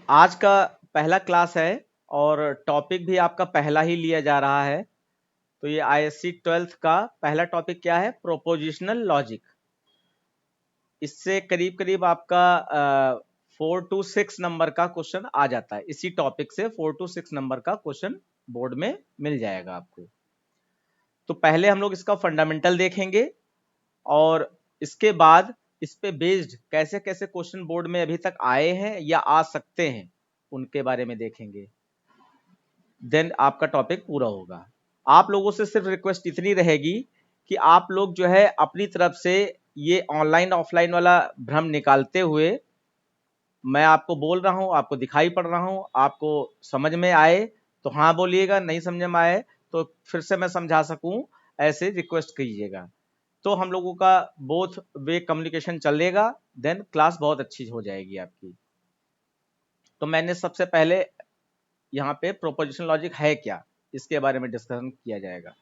आज का पहला क्लास है और टॉपिक भी आपका पहला ही लिया जा रहा है। तो ये आईएससी 12th का पहला टॉपिक क्या है? Prepositional logic. इससे करीब करीब आपका 4 to 6 नंबर का क्वेश्चन आ जाता है। इसी टॉपिक से 4 to 6 नंबर का क्वेश्चन बोर्ड में मिल जाएगा आपको। तो पहले हम लोग इसका फंडामेंटल देखेंगे और इसके बाद इस पे बेस्ड कैसे कैसे क्वेश्चन बोर्ड में अभी तक आए हैं या आ सकते हैं उनके बारे में देखेंगे। देन आपका टॉपिक पूरा होगा। आप लोगों से सिर्फ रिक्वेस्ट इतनी रहेगी कि आप लोग जो है अपनी तरफ से ये ऑनलाइन ऑफलाइन वाला भ्रम निकालते हुए, मैं आपको बोल रहा हूं, आपको दिखाई पड़ रहा हूं, आपको समझ में आए तो हाँ बोलिएगा, नहीं समझ में आए तो फिर से मैं समझा सकूं ऐसे रिक्वेस्ट कीजिएगा। तो हम लोगों का बोथ वे कम्युनिकेशन चलेगा, देन क्लास बहुत अच्छी हो जाएगी आपकी। तो मैंने सबसे पहले यहाँ पे प्रोपोजिशन लॉजिक है क्या, इसके बारे में डिस्कशन किया जाएगा।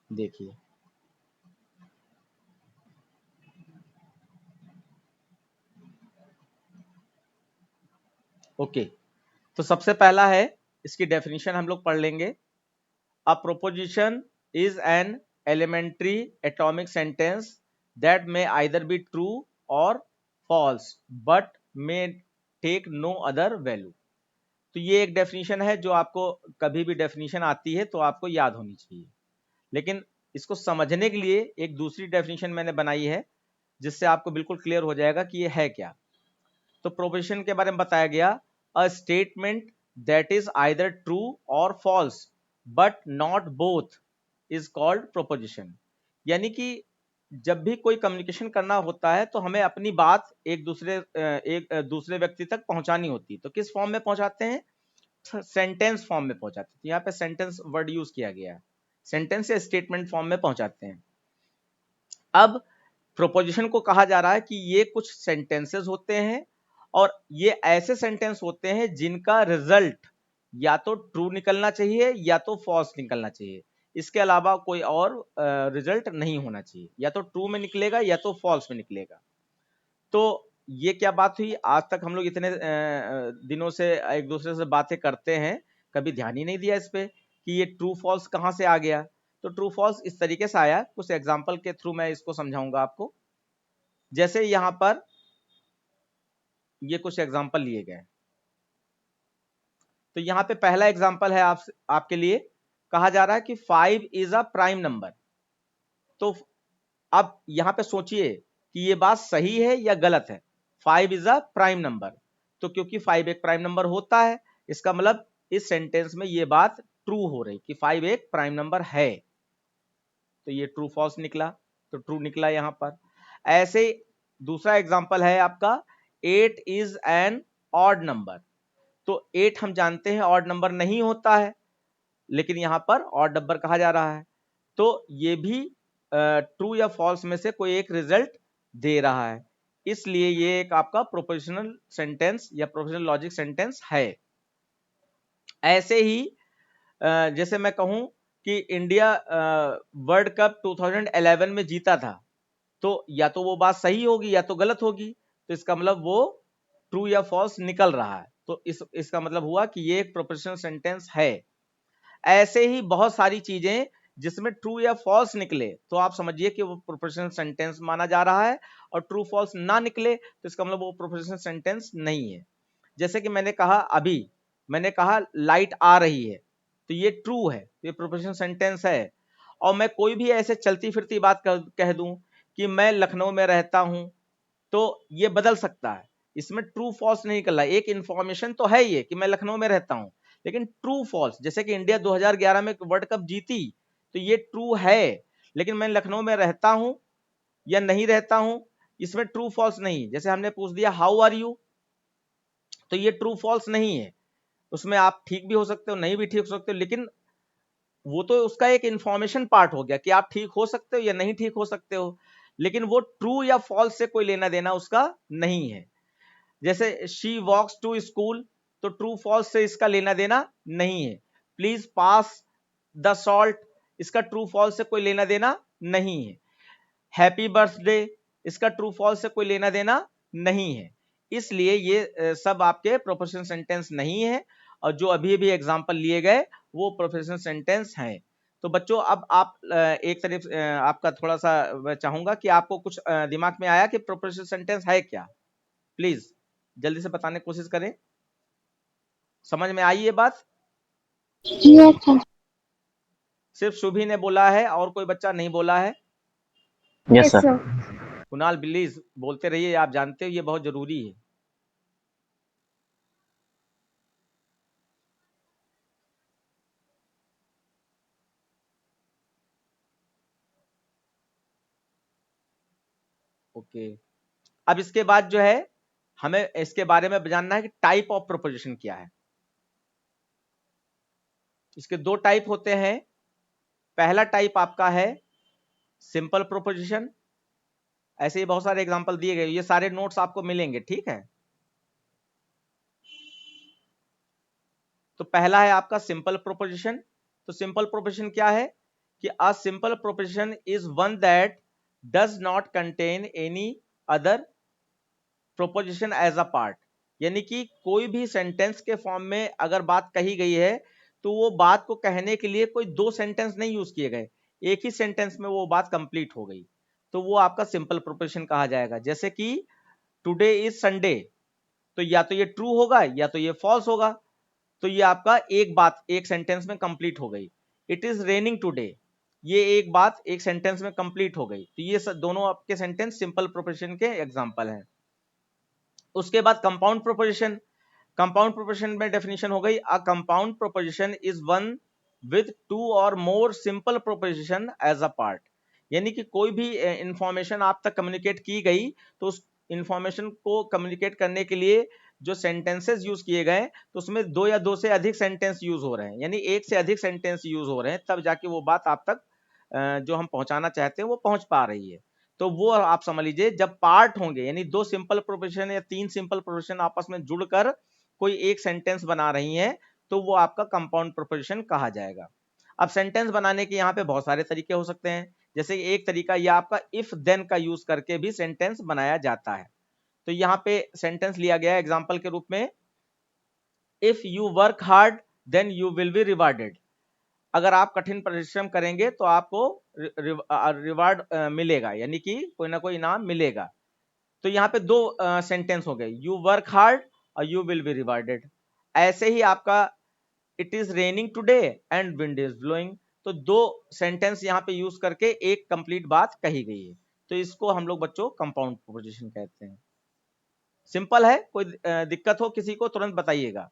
देखिए, ओके। तो सबसे पहला है, इसकी डेफिनेशन हम लोग पढ़ लेंगे। A proposition is an elementary atomic sentence that may either be true और false but may take no other value. तो ये एक डेफिनेशन है जो आपको कभी भी डेफिनेशन आती है तो आपको याद होनी चाहिए। लेकिन इसको समझने के लिए एक दूसरी डेफिनेशन मैंने बनाई है जिससे आपको बिल्कुल क्लियर हो जाएगा कि ये है क्या। तो प्रोपोजिशन के बारे में बताया गया, a statement that is either true और false but not both is called proposition. यानी कि जब भी कोई कम्युनिकेशन करना होता है तो हमें अपनी बात एक दूसरे व्यक्ति तक पहुंचानी होती है। तो किस फॉर्म में पहुंचाते हैं? सेंटेंस फॉर्म में पहुंचाते हैं। यहाँ पे सेंटेंस वर्ड यूज किया गया है, सेंटेंस या स्टेटमेंट फॉर्म में पहुंचाते हैं। अब प्रोपोजिशन को कहा जा रहा है कि ये कुछ सेंटेंसेस होते हैं और ये ऐसे सेंटेंस होते हैं जिनका रिजल्ट या तो ट्रू निकलना चाहिए या तो फॉल्स निकलना चाहिए। इसके अलावा कोई और रिजल्ट नहीं होना चाहिए, या तो ट्रू में निकलेगा या तो फॉल्स में निकलेगा। तो ये क्या बात हुई? आज तक हम लोग इतने दिनों से एक दूसरे से बातें करते हैं, कभी ध्यान ही नहीं दिया इस पे कि ये ट्रू फॉल्स कहाँ से आ गया। तो ट्रू फॉल्स इस तरीके से आया, कुछ एग्जांपल के थ्रू मैं इसको समझाऊंगा आपको। जैसे यहाँ पर ये कुछ एग्जांपल लिए गए। तो यहाँ पे पहला एग्जांपल है आपके लिए, कहा जा रहा है कि 5 इज अ प्राइम नंबर। तो अब यहाँ पे सोचिए कि ये बात सही है या गलत है। 5 इज अ प्राइम नंबर, तो क्योंकि 5 एक प्राइम नंबर होता है, इसका मतलब इस सेंटेंस में ये बात ट्रू हो रही कि 5 एक प्राइम नंबर है। तो ये ट्रू फॉल्स निकला, तो ट्रू निकला यहाँ पर। ऐसे दूसरा एग्जांपल है आपका, 8 इज एन ऑड नंबर। तो 8 हम जानते हैं ऑड नंबर नहीं होता है, लेकिन यहाँ पर ऑड नंबर कहा जा रहा है। तो ये भी ट्रू या फॉल्स में से कोई एक रिजल्ट दे रहा है, इसलिए ये एक आपका प्रोपोजिशनल सेंटेंस या प्रोपोजिशनल लॉजिक सेंटेंस है। ऐसे ही जैसे मैं कहूं कि इंडिया वर्ल्ड कप 2011 में जीता था, तो या तो वो बात सही होगी या तो गलत होगी। तो इसका मतलब वो ट्रू या फॉल्स निकल रहा है। तो इसका मतलब हुआ कि ये एक प्रोपोजिशनल सेंटेंस है। ऐसे ही बहुत सारी चीजें जिसमें ट्रू या फॉल्स निकले तो आप समझिए कि वो प्रोपोजिशनल सेंटेंस माना जा रहा है, और ट्रू फॉल्स ना निकले तो इसका मतलब वो प्रोपोजिशनल सेंटेंस नहीं है। जैसे कि मैंने कहा, अभी मैंने कहा लाइट आ रही है, तो ये ट्रू है, ये प्रोपोजिशनल सेंटेंस है। और मैं कोई भी ऐसे चलती फिरती बात कह दूं कि मैं लखनऊ में रहता हूं, तो ये बदल सकता है, इसमें ट्रू फॉल्स नहीं निकल रहा। एक इंफॉर्मेशन तो है ये कि मैं लखनऊ में रहता हूं, लेकिन ट्रू फॉल्स जैसे कि इंडिया 2011 में वर्ल्ड कप जीती, तो ये ट्रू है, लेकिन मैं लखनऊ में रहता हूं या नहीं रहता हूं, इसमें ट्रू फॉल्स नहीं। जैसे हमने पूछ दिया हाउ आर यू, तो ये ट्रू फॉल्स नहीं है, उसमें आप ठीक भी हो सकते हो, नहीं भी ठीक हो सकते हो, लेकिन वो तो उसका एक इंफॉर्मेशन पार्ट हो गया कि आप ठीक हो सकते हो या नहीं ठीक हो सकते हो, लेकिन वो ट्रू या फॉल्स से कोई लेना देना उसका नहीं है। जैसे शी वॉक्स टू स्कूल, तो ट्रू फॉल्स से इसका लेना देना नहीं है। प्लीज पास द सॉल्ट, इसका ट्रू फॉल्स से कोई लेना देना नहीं है। हैप्पी बर्थडे, इसका ट्रू फॉल्स से कोई लेना देना नहीं है। इसलिए ये सब आपके प्रोपोजिशन सेंटेंस नहीं है, और जो अभी भी एग्जांपल लिए गए वो प्रोपोजिशन सेंटेंस हैं। तो बच्चों अब आप एक तरफ आपका थोड़ा सा मैं चाहूंगा कि आपको कुछ दिमाग में आया कि प्रोपोजिशन सेंटेंस है क्या, प्लीज जल्दी से बताने की कोशिश करें। समझ में आई ये बात? सिर्फ शुभी ने बोला है और कोई बच्चा नहीं बोला है? Yes sir. कुणाल प्लीज बोलते रहिए, आप जानते हो ये बहुत जरूरी है। ओके, अब इसके बाद जो है हमें इसके बारे में जानना है कि टाइप ऑफ प्रोपोजिशन क्या है। इसके दो टाइप होते हैं। पहला टाइप आपका है सिंपल प्रोपोजिशन। ऐसे ही बहुत सारे एग्जांपल दिए गए, ये सारे नोट्स आपको मिलेंगे, ठीक है। तो पहला है आपका सिंपल प्रोपोजिशन। तो सिंपल प्रोपोजिशन क्या है कि a simple proposition is one that does not contain any other proposition as a part. यानी कि कोई भी सेंटेंस के फॉर्म में अगर बात कही गई है तो वो बात को कहने के लिए कोई दो सेंटेंस नहीं यूज किए गए, एक ही सेंटेंस में वो बात कंप्लीट हो गई, तो वो आपका सिंपल प्रोपोजिशन कहा जाएगा। जैसे कि टुडे इज संडे, तो या तो ये ट्रू होगा या तो ये फॉल्स होगा, तो ये आपका एक बात एक सेंटेंस में कंप्लीट हो गई। इट इज रेनिंग टुडे, ये एक बात एक सेंटेंस में कंप्लीट हो गई। तो ये दोनों आपके सेंटेंस सिंपल प्रोपोजिशन के एग्जांपल हैं। उसके बाद कंपाउंड प्रोपोजिशन। कंपाउंड प्रोपोजिशन में डेफिनेशन हो गई, a compound proposition is one with two और more simple proposition as a part. यानी कि कोई भी इंफॉर्मेशन आप तक कम्युनिकेट की गई तो उस इंफॉर्मेशन को कम्युनिकेट करने के लिए जो सेंटेंसेस यूज किए गए तो उसमें दो या दो से अधिक सेंटेंस यूज हो रहे हैं, यानी एक से अधिक सेंटेंस यूज हो रहे हैं, तब जाके वो बात आप तक जो हम पहुंचाना चाहते हैं वो पहुंच पा रही है। तो वो आप समझ लीजिए जब पार्ट होंगे, यानी दो सिंपल प्रोपोजिशन या तीन सिंपल प्रोपोजिशन आपस में जुड़कर कोई एक सेंटेंस बना रही है तो वो आपका कंपाउंड प्रोपोजिशन कहा जाएगा। अब सेंटेंस बनाने के यहाँ पे बहुत सारे तरीके हो सकते हैं। जैसे एक तरीका यह आपका इफ देन का यूज करके भी सेंटेंस बनाया जाता है। तो यहाँ पे सेंटेंस लिया गया है एग्जाम्पल के रूप में, if you work hard then you will be rewarded. अगर आप कठिन परिश्रम करेंगे तो आपको रिवार्ड मिलेगा, यानी कि कोई ना कोई इनाम मिलेगा। तो यहाँ पे दो सेंटेंस हो गए, यू वर्क हार्ड और यू विल बी रिवार्डेड। ऐसे ही आपका it is raining today and wind is blowing, तो दो सेंटेंस यहाँ पे यूज करके एक कंप्लीट बात कही गई है। तो इसको हम लोग बच्चों कंपाउंड प्रोपोजिशन कहते हैं। सिंपल है, कोई दिक्कत हो किसी को तुरंत बताइएगा।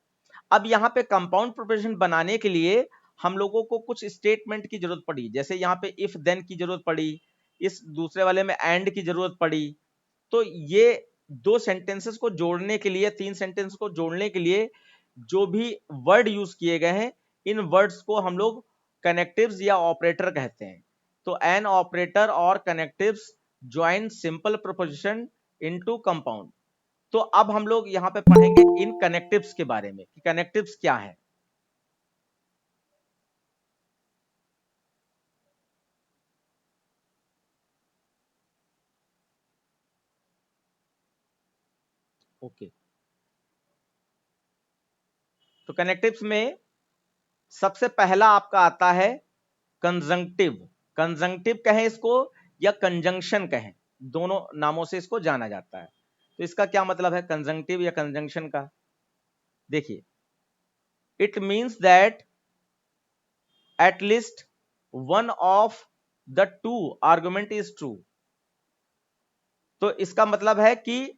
अब यहाँ पे कंपाउंड प्रोपोजिशन बनाने के लिए हम लोगों को कुछ स्टेटमेंट की जरूरत पड़ी, जैसे यहाँ पे इफ देन की जरूरत पड़ी, इस दूसरे वाले में एंड की जरूरत पड़ी। तो ये दो सेंटेंसेस को जोड़ने के लिए, तीन सेंटेंस को जोड़ने के लिए जो भी वर्ड यूज किए गए हैं, इन वर्ड्स को हम लोग कनेक्टिव्स या ऑपरेटर कहते हैं। तो एन ऑपरेटर और connectives join simple proposition into compound. तो अब हम लोग यहाँ पे पढ़ेंगे इन कनेक्टिव्स के बारे में कि कनेक्टिव्स क्या है। ओके, तो कनेक्टिव्स में सबसे पहला आपका आता है कंजंक्टिव। कंजंक्टिव कहें इसको या कंजंक्शन कहें, दोनों नामों से इसको जाना जाता है। तो इसका क्या मतलब है कंजंक्टिव या कंजंक्शन का? देखिए, it means that at least one of the two argument is true. तो इसका मतलब है कि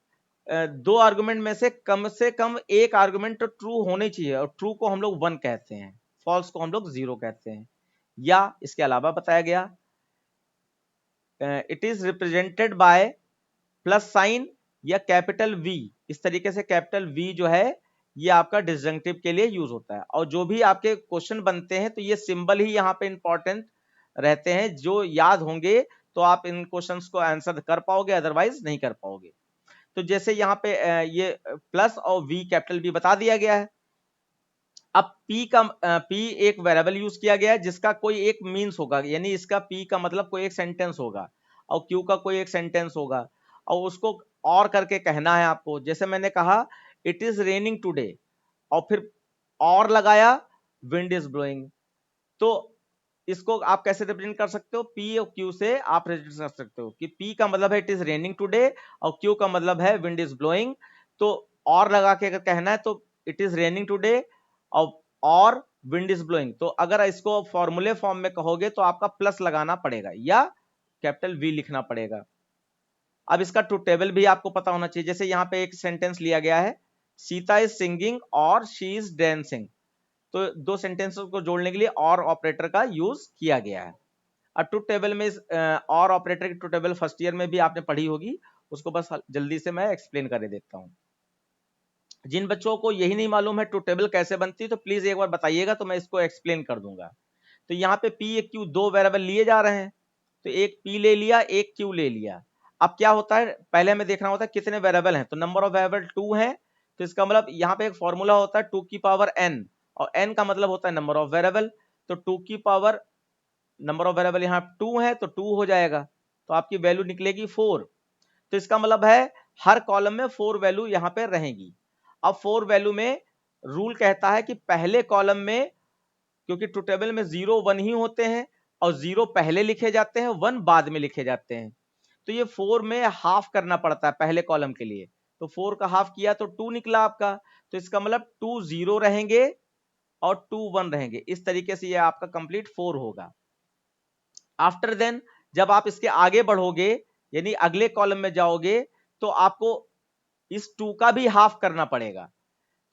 दो आर्गुमेंट में से कम एक आर्गुमेंट तो ट्रू होने चाहिए, और ट्रू को हम लोग वन कहते हैं, फॉल्स को हम लोग जीरो कहते हैं। या इसके अलावा बताया गया it is represented by plus sign या कैपिटल वी। इस तरीके से कैपिटल वी जो है ये आपका डिसजंक्टिव के लिए यूज होता है। और जो भी आपके क्वेश्चन बनते हैं तो ये सिंबल ही यहाँ पे इंपॉर्टेंट रहते हैं, जो याद होंगे तो आप इन क्वेश्चंस को आंसर कर पाओगे, अदरवाइज नहीं कर पाओगे। तो जैसे यहाँ पे ये प्लस और वी कैपिटल वी बता दिया गया है। अब P एक वेरिएबल यूज किया गया है जिसका कोई एक मीन्स होगा, यानी इसका P का मतलब कोई एक सेंटेंस होगा और Q का कोई एक सेंटेंस होगा, और उसको और करके कहना है आपको। जैसे मैंने कहा इट इज रेनिंग टुडे और फिर और लगाया विंड इज ब्लोइंग, तो इसको आप कैसे रिप्रेजेंट कर सकते हो? P और Q से आप रिप्रेजेंट कर सकते हो कि P का मतलब है इट इज रेनिंग टुडे और Q का मतलब है विंड इज ब्लोइंग। तो और लगा के अगर कहना है तो इट इज रेनिंग टुडे और विंड इज ब्लोइंग। तो अगर इसको फॉर्मूले फॉर्म में कहोगे तो आपका प्लस लगाना पड़ेगा या कैपिटल V लिखना पड़ेगा। अब इसका ट्रू टेबल भी आपको पता होना चाहिए। जैसे यहाँ पे एक सेंटेंस लिया गया है, सीता इज सिंगिंग और शी इज डांसिंग, तो दो सेंटेंसेस को जोड़ने के लिए और ऑपरेटर का यूज किया गया है। और ट्रुथ टेबल में और ऑपरेटर की ट्रुथ टेबल फर्स्ट ईयर में भी आपने पढ़ी होगी, उसको बस जल्दी से मैं एक्सप्लेन कर देता हूं। जिन बच्चों को यही नहीं मालूम है ट्रुथ टेबल कैसे बनती है तो प्लीज एक बार बताइएगा तो मैं इसको एक्सप्लेन कर दूंगा। तो यहाँ पे P एक Q दो वेरिएबल लिए जा रहे हैं, तो एक P ले लिया एक Q ले लिया। अब क्या होता है, पहले हमें देखना होता है कितने वेरिएबल हैं, तो नंबर ऑफ वेरिएबल 2 है, तो इसका मतलब यहाँ पे एक फॉर्मूला होता है 2 की पावर n, और n का मतलब होता है नंबर ऑफ वेरिएबल। तो 2 की पावर नंबर ऑफ वेरिएबल यहाँ 2 है तो 2 हो जाएगा, तो आपकी वैल्यू निकलेगी 4। तो इसका मतलब है हर कॉलम में 4 वैल्यू यहाँ पे रहेगी। अब 4 वैल्यू में रूल कहता है कि पहले कॉलम में, क्योंकि ट्रू टेबल में 0 1 ही होते हैं और 0 पहले लिखे जाते हैं 1 बाद में लिखे जाते हैं, तो ये 4 में हाफ करना पड़ता है पहले कॉलम के लिए। तो 4 का हाफ किया तो 2 निकला आपका, तो इसका मतलब 2 0 रहेंगे और 2 1 रहेंगे। इस तरीके से ये आपका कंप्लीट 4 होगा। आफ्टर देन जब आप इसके आगे बढ़ोगे यानी अगले कॉलम में जाओगे तो आपको इस 2 का भी हाफ करना पड़ेगा।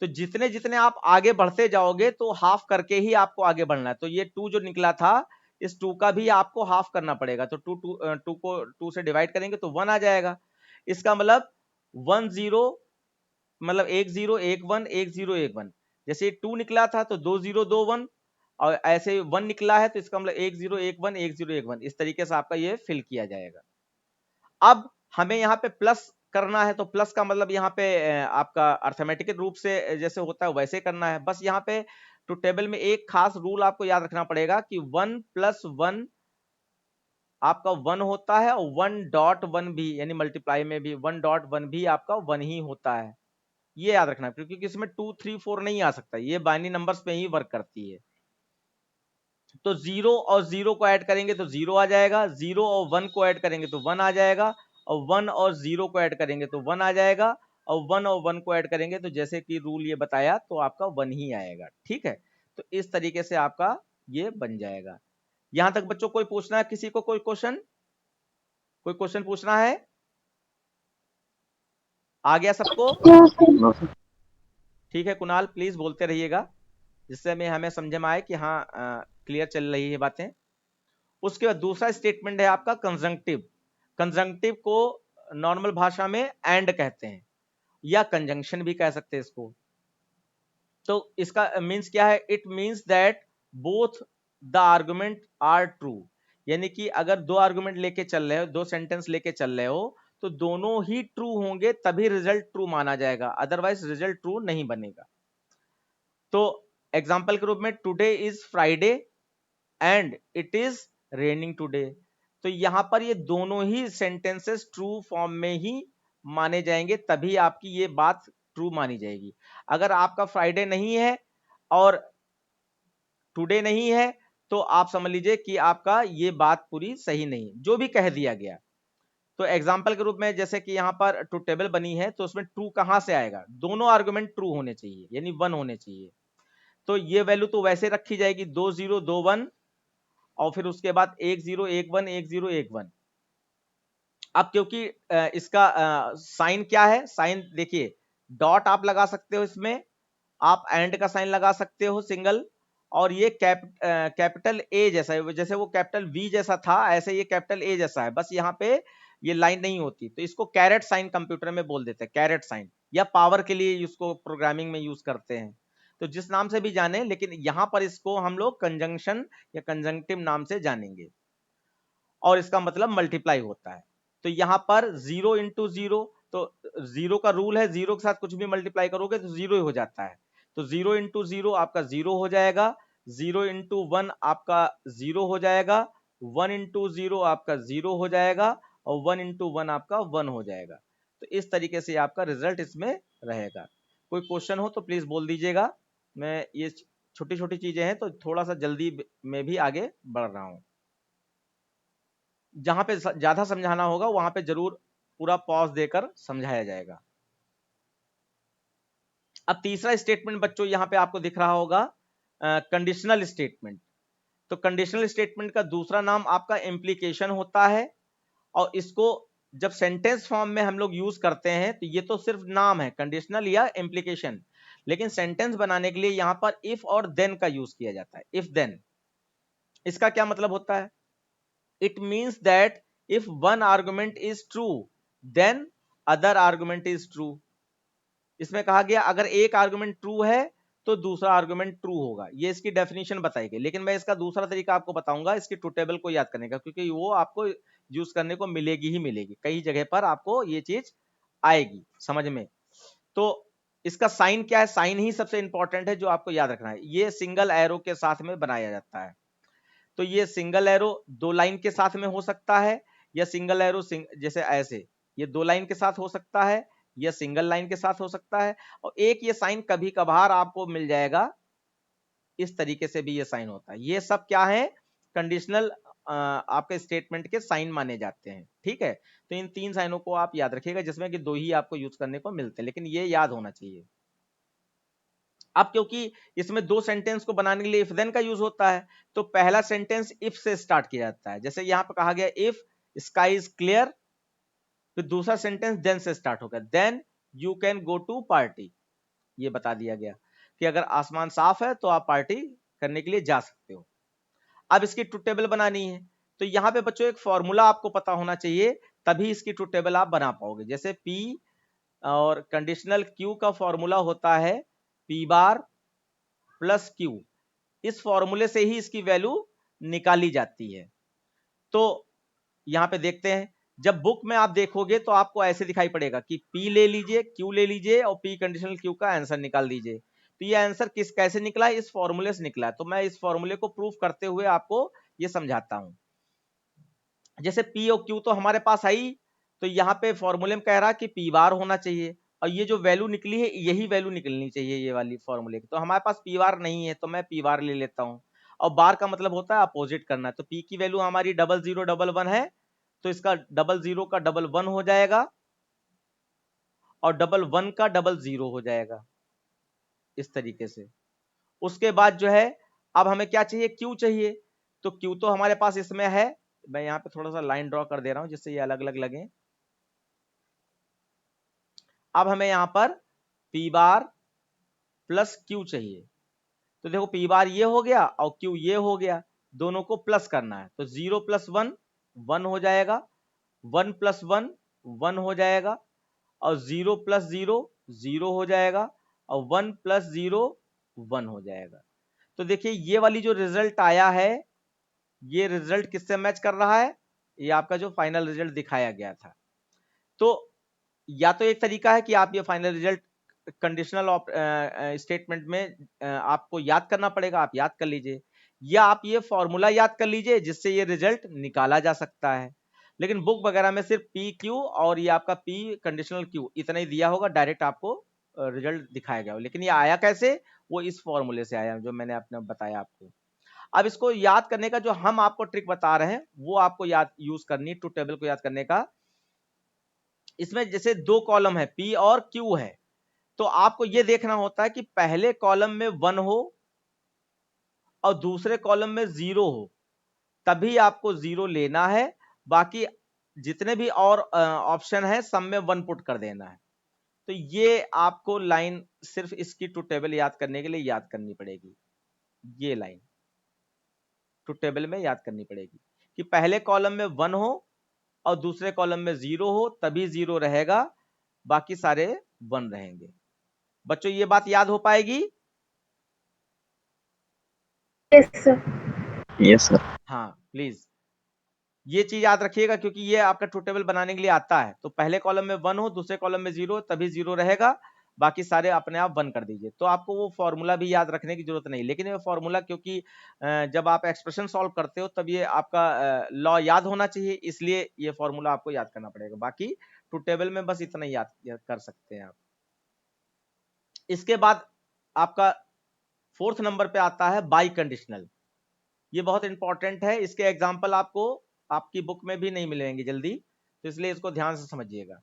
तो जितने जितने आप आगे बढ़ते जाओगे तो हाफ करके ही आपको आगे बढ़ना है। तो ये 2 जो निकला था इस 2 का भी आपको हाफ करना पड़ेगा, तो 2 को 2 से डिवाइड करेंगे तो 1 आ जाएगा। इसका मतलब 1 0 मतलब 1 0 1 1 1 0 1 1, जैसे 2 निकला था तो 2 0 2 1 और ऐसे 1 निकला है तो इसका मतलब 1 0 1 1 1 0 1 1, इस तरीके से आपका ये फिल किया जाएगा। अब हमें यहाँ पे प्लस करना है, तो प्लस का मतलब यहाँ पे आपका अर्थमेटिकल रूप से जैसे होता है वैसे करना है। बस यहाँ पे तो टेबल में एक खास रूल आपको याद रखना पड़ेगा कि 1 + 1 आपका 1 होता है और 1.1 भी यानी मल्टीप्लाई में भी 1.1 भी आपका 1 ही होता है। ये याद रखना क्योंकि इसमें 2 3 4 नहीं आ सकता, ये बाइनरी नंबर्स पे ही वर्क करती है। तो 0 और 0 को ऐड करेंगे तो 0 आ जाएगा, 0 और 1 को ऐड करेंगे तो 1 आ जाएगा, और 1 और 0 को ऐड करेंगे तो 1 आ जाएगा, और 1 और 1 को ऐड करेंगे तो जैसे कि रूल ये बताया तो आपका 1 ही आएगा। ठीक है, तो इस तरीके से आपका ये बन जाएगा। यहां तक बच्चों कोई पूछना है, किसी को कोई क्वेश्चन पूछना है? आ गया सबको? ठीक है कुणाल प्लीज बोलते रहिएगा जिससे हमें समझ में आए कि हाँ क्लियर चल रही है बातें। उसके बाद दूसरा स्टेटमेंट है आपका कंजंक्टिव। कंजंक्टिव को नॉर्मल भाषा में एंड कहते हैं या कंजंक्शन भी कह सकते हैं इसको। तो इसका मींस क्या है? It means that both the argument are true, यानी कि अगर दो आर्गुमेंट लेके चल रहे हो, दो सेंटेंस लेके चल रहे हो तो दोनों ही ट्रू होंगे तभी रिजल्ट ट्रू माना जाएगा, अदरवाइज रिजल्ट ट्रू नहीं बनेगा। तो एग्जांपल के रूप में today is Friday and it is raining today, तो यहां पर ये दोनों ही सेंटेंसेस ट्रू फॉर्म में ही माने जाएंगे तभी आपकी ये बात ट्रू मानी जाएगी। अगर आपका फ्राइडे नहीं है और टुडे नहीं है तो आप समझ लीजिए कि आपका ये बात पूरी सही नहीं, जो भी कह दिया गया। तो एग्जाम्पल के रूप में जैसे कि यहाँ पर ट्रू टेबल बनी है तो उसमें ट्रू कहां से आएगा? दोनों आर्गुमेंट ट्रू होने चाहिए यानी 1 होने चाहिए, तो ये वैल्यू तो वैसे रखी जाएगी 2 0 2 1 और फिर उसके बाद 1 0 1 1 1 0 1 1। अब क्योंकि इसका साइन क्या है, साइन देखिए डॉट आप लगा सकते हो इसमें, आप एंड का साइन लगा सकते हो सिंगल, और ये कैपिटल ए जैसा है, जैसे वो कैपिटल वी जैसा था ऐसे ये कैपिटल ए जैसा है, बस यहाँ पे ये लाइन नहीं होती तो इसको कैरेट साइन कंप्यूटर में बोल देते हैं, कैरेट साइन, या पावर के लिए इसको प्रोग्रामिंग में यूज करते हैं, तो जिस नाम से भी जाने, लेकिन यहां पर इसको हम लोग कंजंक्शन या कंजंक्टिव नाम से जानेंगे और इसका मतलब मल्टीप्लाई होता है। तो यहां पर 0 इंटू 0, तो 0 का रूल है 0 के साथ कुछ भी मल्टीप्लाई करोगे तो 0 ही हो जाता है, तो 0 इंटू 0 आपका 0 हो जाएगा, 0 इंटू 1 आपका 0 हो जाएगा, 1 इंटू 0 आपका 0 हो जाएगा और 1 इंटू 1 आपका 1 हो जाएगा। तो इस तरीके से आपका रिजल्ट इसमें रहेगा। कोई क्वेश्चन हो तो प्लीज बोल दीजिएगा। मैं ये छोटी छोटी चीजें हैं तो थोड़ा सा जल्दी में भी आगे बढ़ रहा हूं। जहां पे ज्यादा समझाना होगा वहां पे जरूर पूरा पॉज देकर समझाया जाएगा। अब तीसरा स्टेटमेंट बच्चों यहां पे आपको दिख रहा होगा कंडीशनल स्टेटमेंट। तो कंडीशनल स्टेटमेंट का दूसरा नाम आपका इम्प्लीकेशन होता है, और इसको जब सेंटेंस फॉर्म में हम लोग यूज करते हैं तो ये तो सिर्फ नाम है कंडीशनल या इम्प्लीकेशन, लेकिन सेंटेंस बनाने के लिए यहां पर इफ और देन का यूज किया जाता है। इफ देन, इसका क्या मतलब होता है? It means that if one argument is true then other argument is true. इसमें कहा गया अगर एक आर्गुमेंट ट्रू है तो दूसरा आर्गुमेंट ट्रू होगा, ये इसकी डेफिनेशन बताई गई। लेकिन मैं इसका दूसरा तरीका आपको बताऊंगा इसकी ट्रू टेबल को याद करने का, क्योंकि वो आपको यूज करने को मिलेगी ही मिलेगी, कई जगह पर आपको ये चीज आएगी समझ में। तो इसका साइन क्या है? साइन ही सबसे इंपॉर्टेंट है जो आपको याद रखना है। ये सिंगल एरो के साथ में बनाया जाता है। तो ये सिंगल एरो दो लाइन के साथ में हो सकता है, या सिंगल एरो जैसे ऐसे ये दो लाइन के साथ हो सकता है, या सिंगल लाइन के साथ हो सकता है, और एक ये साइन कभी कभार आपको मिल जाएगा इस तरीके से भी ये साइन होता है। ये सब क्या है? कंडीशनल आपके स्टेटमेंट के साइन माने जाते हैं। ठीक है, तो इन तीन साइनों को आप याद रखिएगा, जिसमें कि दो ही आपको यूज करने को मिलते हैं, लेकिन ये याद होना चाहिए। अब क्योंकि इसमें दो सेंटेंस को बनाने के लिए इफ देन का यूज होता है, तो पहला सेंटेंस इफ से स्टार्ट किया जाता है। जैसे यहां पर कहा गया इफ स्काई इज क्लियर, फिर दूसरा सेंटेंस देन से स्टार्ट होगा, then you can go to party. ये बता दिया गया कि अगर आसमान साफ है तो आप पार्टी करने के लिए जा सकते हो। अब इसकी ट्रू टेबल बनानी है, तो यहां पे बच्चों एक फॉर्मूला आपको पता होना चाहिए, तभी इसकी ट्रू टेबल आप बना पाओगे। जैसे P और कंडीशनल Q का फॉर्मूला होता है P बार प्लस Q। इस फॉर्मूले से ही इसकी वैल्यू निकाली जाती है। तो यहां पे देखते हैं, जब बुक में आप देखोगे तो आपको ऐसे दिखाई पड़ेगा कि P ले लीजिए, Q ले लीजिए और P कंडीशनल Q का आंसर निकाल दीजिए। तो ये आंसर कैसे निकला है? इस फॉर्मूले से निकला है। तो मैं इस फॉर्मूले को प्रूफ करते हुए आपको ये समझाता हूं। जैसे P और Q तो हमारे पास आई, तो यहाँ पे फॉर्मूले में कह रहा कि P बार होना चाहिए, और ये जो वैल्यू निकली है यही वैल्यू निकलनी चाहिए ये वाली फॉर्मूले की। तो हमारे पास P बार नहीं है, तो मैं P बार ले लेता हूँ, और बार का मतलब होता है अपोजिट करना। तो P की वैल्यू हमारी 0011 है, तो इसका 00 का 11 हो जाएगा, और 11 का 00 हो जाएगा इस तरीके से। उसके बाद जो है, अब हमें क्या चाहिए? Q चाहिए। तो Q तो हमारे पास इसमें है, मैं यहाँ पे थोड़ा सा लाइन ड्रॉ कर दे रहा हूं जिससे ये अलग अलग लगे। अब हमें यहाँ पर P बार प्लस Q चाहिए। तो देखो P बार ये हो गया और Q ये हो गया, दोनों को प्लस करना है। तो 0 प्लस 1 1 हो जाएगा, 1 प्लस 1 1 हो जाएगा, और 0 प्लस 0 0 हो जाएगा, और 1 प्लस 0 1 हो जाएगा। तो देखिए ये वाली जो रिजल्ट आया है, ये रिजल्ट किससे मैच कर रहा है? ये आपका जो फाइनल रिजल्ट दिखाया गया था। तो या तो एक तरीका है कि आप ये फाइनल रिजल्ट कंडीशनल स्टेटमेंट में आपको याद करना पड़ेगा, आप याद कर लीजिए, या आप ये फॉर्मूला याद कर लीजिए जिससे ये रिजल्ट निकाला जा सकता है। लेकिन बुक वगैरह में सिर्फ P Q और ये आपका P कंडीशनल Q इतना ही दिया होगा, डायरेक्ट आपको रिजल्ट दिखाया गया। लेकिन ये आया कैसे? वो इस फॉर्मूले से आया जो मैंने आपने बताया आपको। अब इसको याद करने का जो हम आपको ट्रिक बता रहे हैं वो आपको याद यूज करनी, ट्रू टेबल को याद करने का। इसमें जैसे दो कॉलम है P और Q है, तो आपको यह देखना होता है कि पहले कॉलम में 1 हो और दूसरे कॉलम में 0 हो, तभी आपको 0 लेना है। बाकी जितने भी और ऑप्शन है सब में 1 पुट कर देना है। तो ये आपको लाइन सिर्फ इसकी ट्रू टेबल याद करने के लिए याद करनी पड़ेगी। ये लाइन ट्रू टेबल में याद करनी पड़ेगी कि पहले कॉलम में 1 हो और दूसरे कॉलम में 0 हो, तभी 0 रहेगा, बाकी सारे 1 रहेंगे। बच्चों ये बात याद हो पाएगी? Yes sir. Yes sir. हाँ प्लीज ये चीज याद रखिएगा, क्योंकि ये आपका ट्रू टेबल बनाने के लिए आता है। तो पहले कॉलम में 1 हो, दूसरे कॉलम में 0, तभी 0 रहेगा, बाकी सारे अपने आप 1 कर दीजिए। तो आपको वो फॉर्मूला भी याद रखने की जरूरत नहीं, लेकिन ये फॉर्मूला क्योंकि जब आप एक्सप्रेशन सॉल्व करते हो तब ये आपका लॉ याद होना चाहिए, इसलिए ये फॉर्मूला आपको याद करना पड़ेगा। बाकी ट्रुथ टेबल में बस इतना ही याद कर सकते हैं आप। इसके बाद आपका 4th नंबर पे आता है बाई कंडीशनल। ये बहुत इंपॉर्टेंट है, इसके एग्जाम्पल आपको आपकी बुक में भी नहीं मिलेंगे जल्दी, तो इसलिए इसको ध्यान से समझिएगा।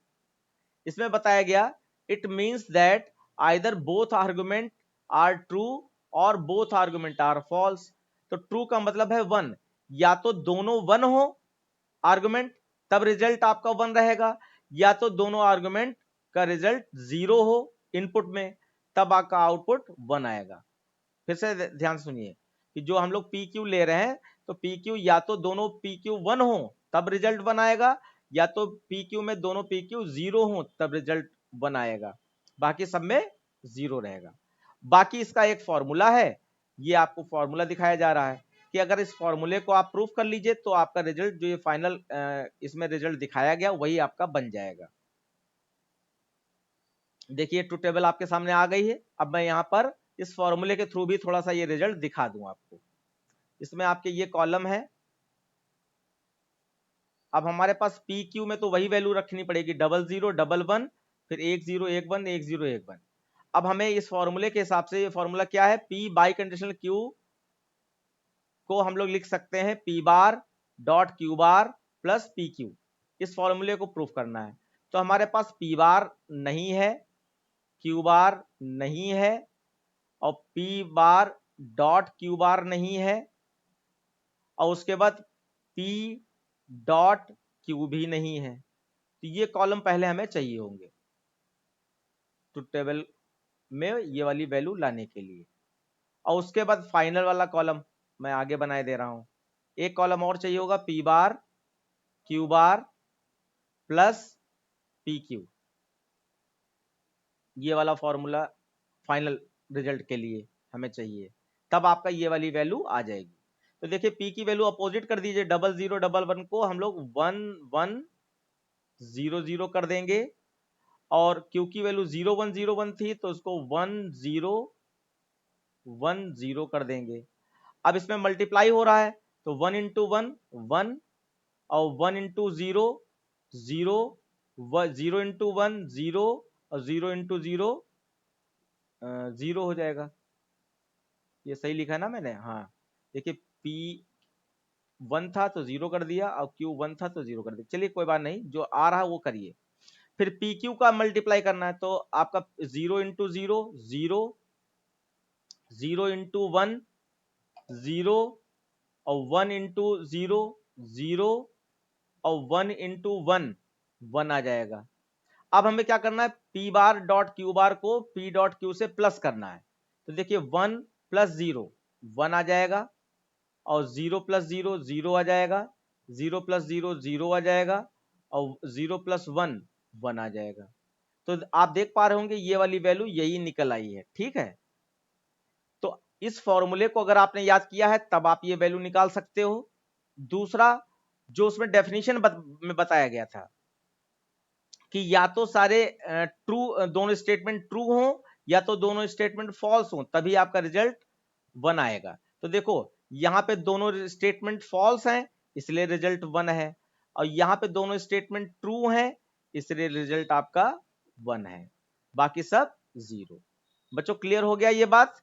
इसमें बताया गया it means that either both argument are true और बोथ आर्गुमेंट आर फॉल्स। तो ट्रू का मतलब है 1, या तो दोनों 1 हो आर्गुमेंट तब रिजल्ट आपका 1 रहेगा, या तो दोनों आर्गुमेंट का रिजल्ट 0 हो इनपुट में तब आपका आउटपुट 1 आएगा। फिर से ध्यान सुनिए कि जो हम लोग पी क्यू ले रहे हैं तो पी क्यू या तो दोनों पी क्यू 1 हो तब रिजल्ट 1 आएगा, या तो पी क्यू में दोनों पी क्यू 0 हो तब रिजल्ट 1 आएगा, बाकी सब में 0 रहेगा। बाकी इसका एक फॉर्मूला है, ये आपको फॉर्मूला दिखाया जा रहा है कि अगर इस फॉर्मूले को आप प्रूफ कर लीजिए तो आपका रिजल्ट जो ये फाइनल इसमें रिजल्ट दिखाया गया वही आपका बन जाएगा। देखिए ट्रुथ टेबल आपके सामने आ गई है। अब मैं यहाँ पर इस फॉर्मूले के थ्रू भी थोड़ा सा ये रिजल्ट दिखा दूं आपको। इसमें आपके ये कॉलम है। अब हमारे पास पी क्यू में तो वही वैल्यू रखनी पड़ेगी 00 11 फिर 10 11 10 11। अब हमें इस फॉर्मूले के हिसाब से ये फॉर्मूला क्या है, पी बाई कंडीशनल क्यू को हम लोग लिख सकते हैं पी बार dot Q bar plus P Q. इस फॉर्मूले को प्रूफ करना है तो हमारे पास पी बार नहीं है, क्यू बार नहीं है और पी बार डॉट क्यू बार नहीं है और उसके बाद पी डॉट क्यू भी नहीं है। तो ये कॉलम पहले हमें चाहिए होंगे ट्रुथ टेबल में ये वाली वैल्यू लाने के लिए, और उसके बाद फाइनल वाला कॉलम मैं आगे बनाए दे रहा हूं। एक कॉलम और चाहिए होगा पी बार Q bar plus P Q, ये वाला फॉर्मूला फाइनल रिजल्ट के लिए हमें चाहिए, तब आपका ये वाली वैल्यू आ जाएगी। तो देखिए पी की वैल्यू अपोजिट कर दीजिए, 00 11 को हम लोग 1 1 0 0 कर देंगे और क्यू की वैल्यू 0 1 0 1 थी तो उसको 1 0 1 0 कर देंगे। अब इसमें मल्टीप्लाई हो रहा है तो 1 इंटू 1 1 और 1 इंटू 0 0 0 इंटू 1 0 और 0 इंटू 0 0 हो जाएगा। ये सही लिखा है ना मैंने? हाँ देखिए पी 1 था तो 0 कर दिया और क्यू 1 था तो 0 कर दिया। चलिए कोई बात नहीं, जो आ रहा है वो करिए। फिर पी क्यू का मल्टीप्लाई करना है तो आपका 0 इंटू 0 0 0 इंटू 1 0 और 1 इंटू 0 0 और 1 इंटू 1 1 आ जाएगा। अब हमें क्या करना है, पी बार डॉट क्यू बार को पी डॉट क्यू से प्लस करना है। तो देखिए 1 प्लस 0 1 आ जाएगा और 0 प्लस 0 0 आ जाएगा, 0 प्लस 0 0 आ जाएगा और 0 प्लस 1 1 आ जाएगा। तो आप देख पा रहे होंगे ये वाली वैल्यू यही निकल आई है। ठीक है, तो इस फॉर्मूले को अगर आपने याद किया है तब आप ये वैल्यू निकाल सकते हो। दूसरा जो उसमें डेफिनेशन में बताया गया था कि या तो सारे ट्रू दोनों स्टेटमेंट ट्रू हो या तो दोनों स्टेटमेंट फॉल्स हो तभी आपका रिजल्ट 1 आएगा। तो देखो यहां पे दोनों स्टेटमेंट फॉल्स हैं इसलिए रिजल्ट 1 है और यहां पे दोनों स्टेटमेंट ट्रू हैं इसलिए रिजल्ट आपका 1 है, बाकी सब 0। बच्चों क्लियर हो गया ये बात?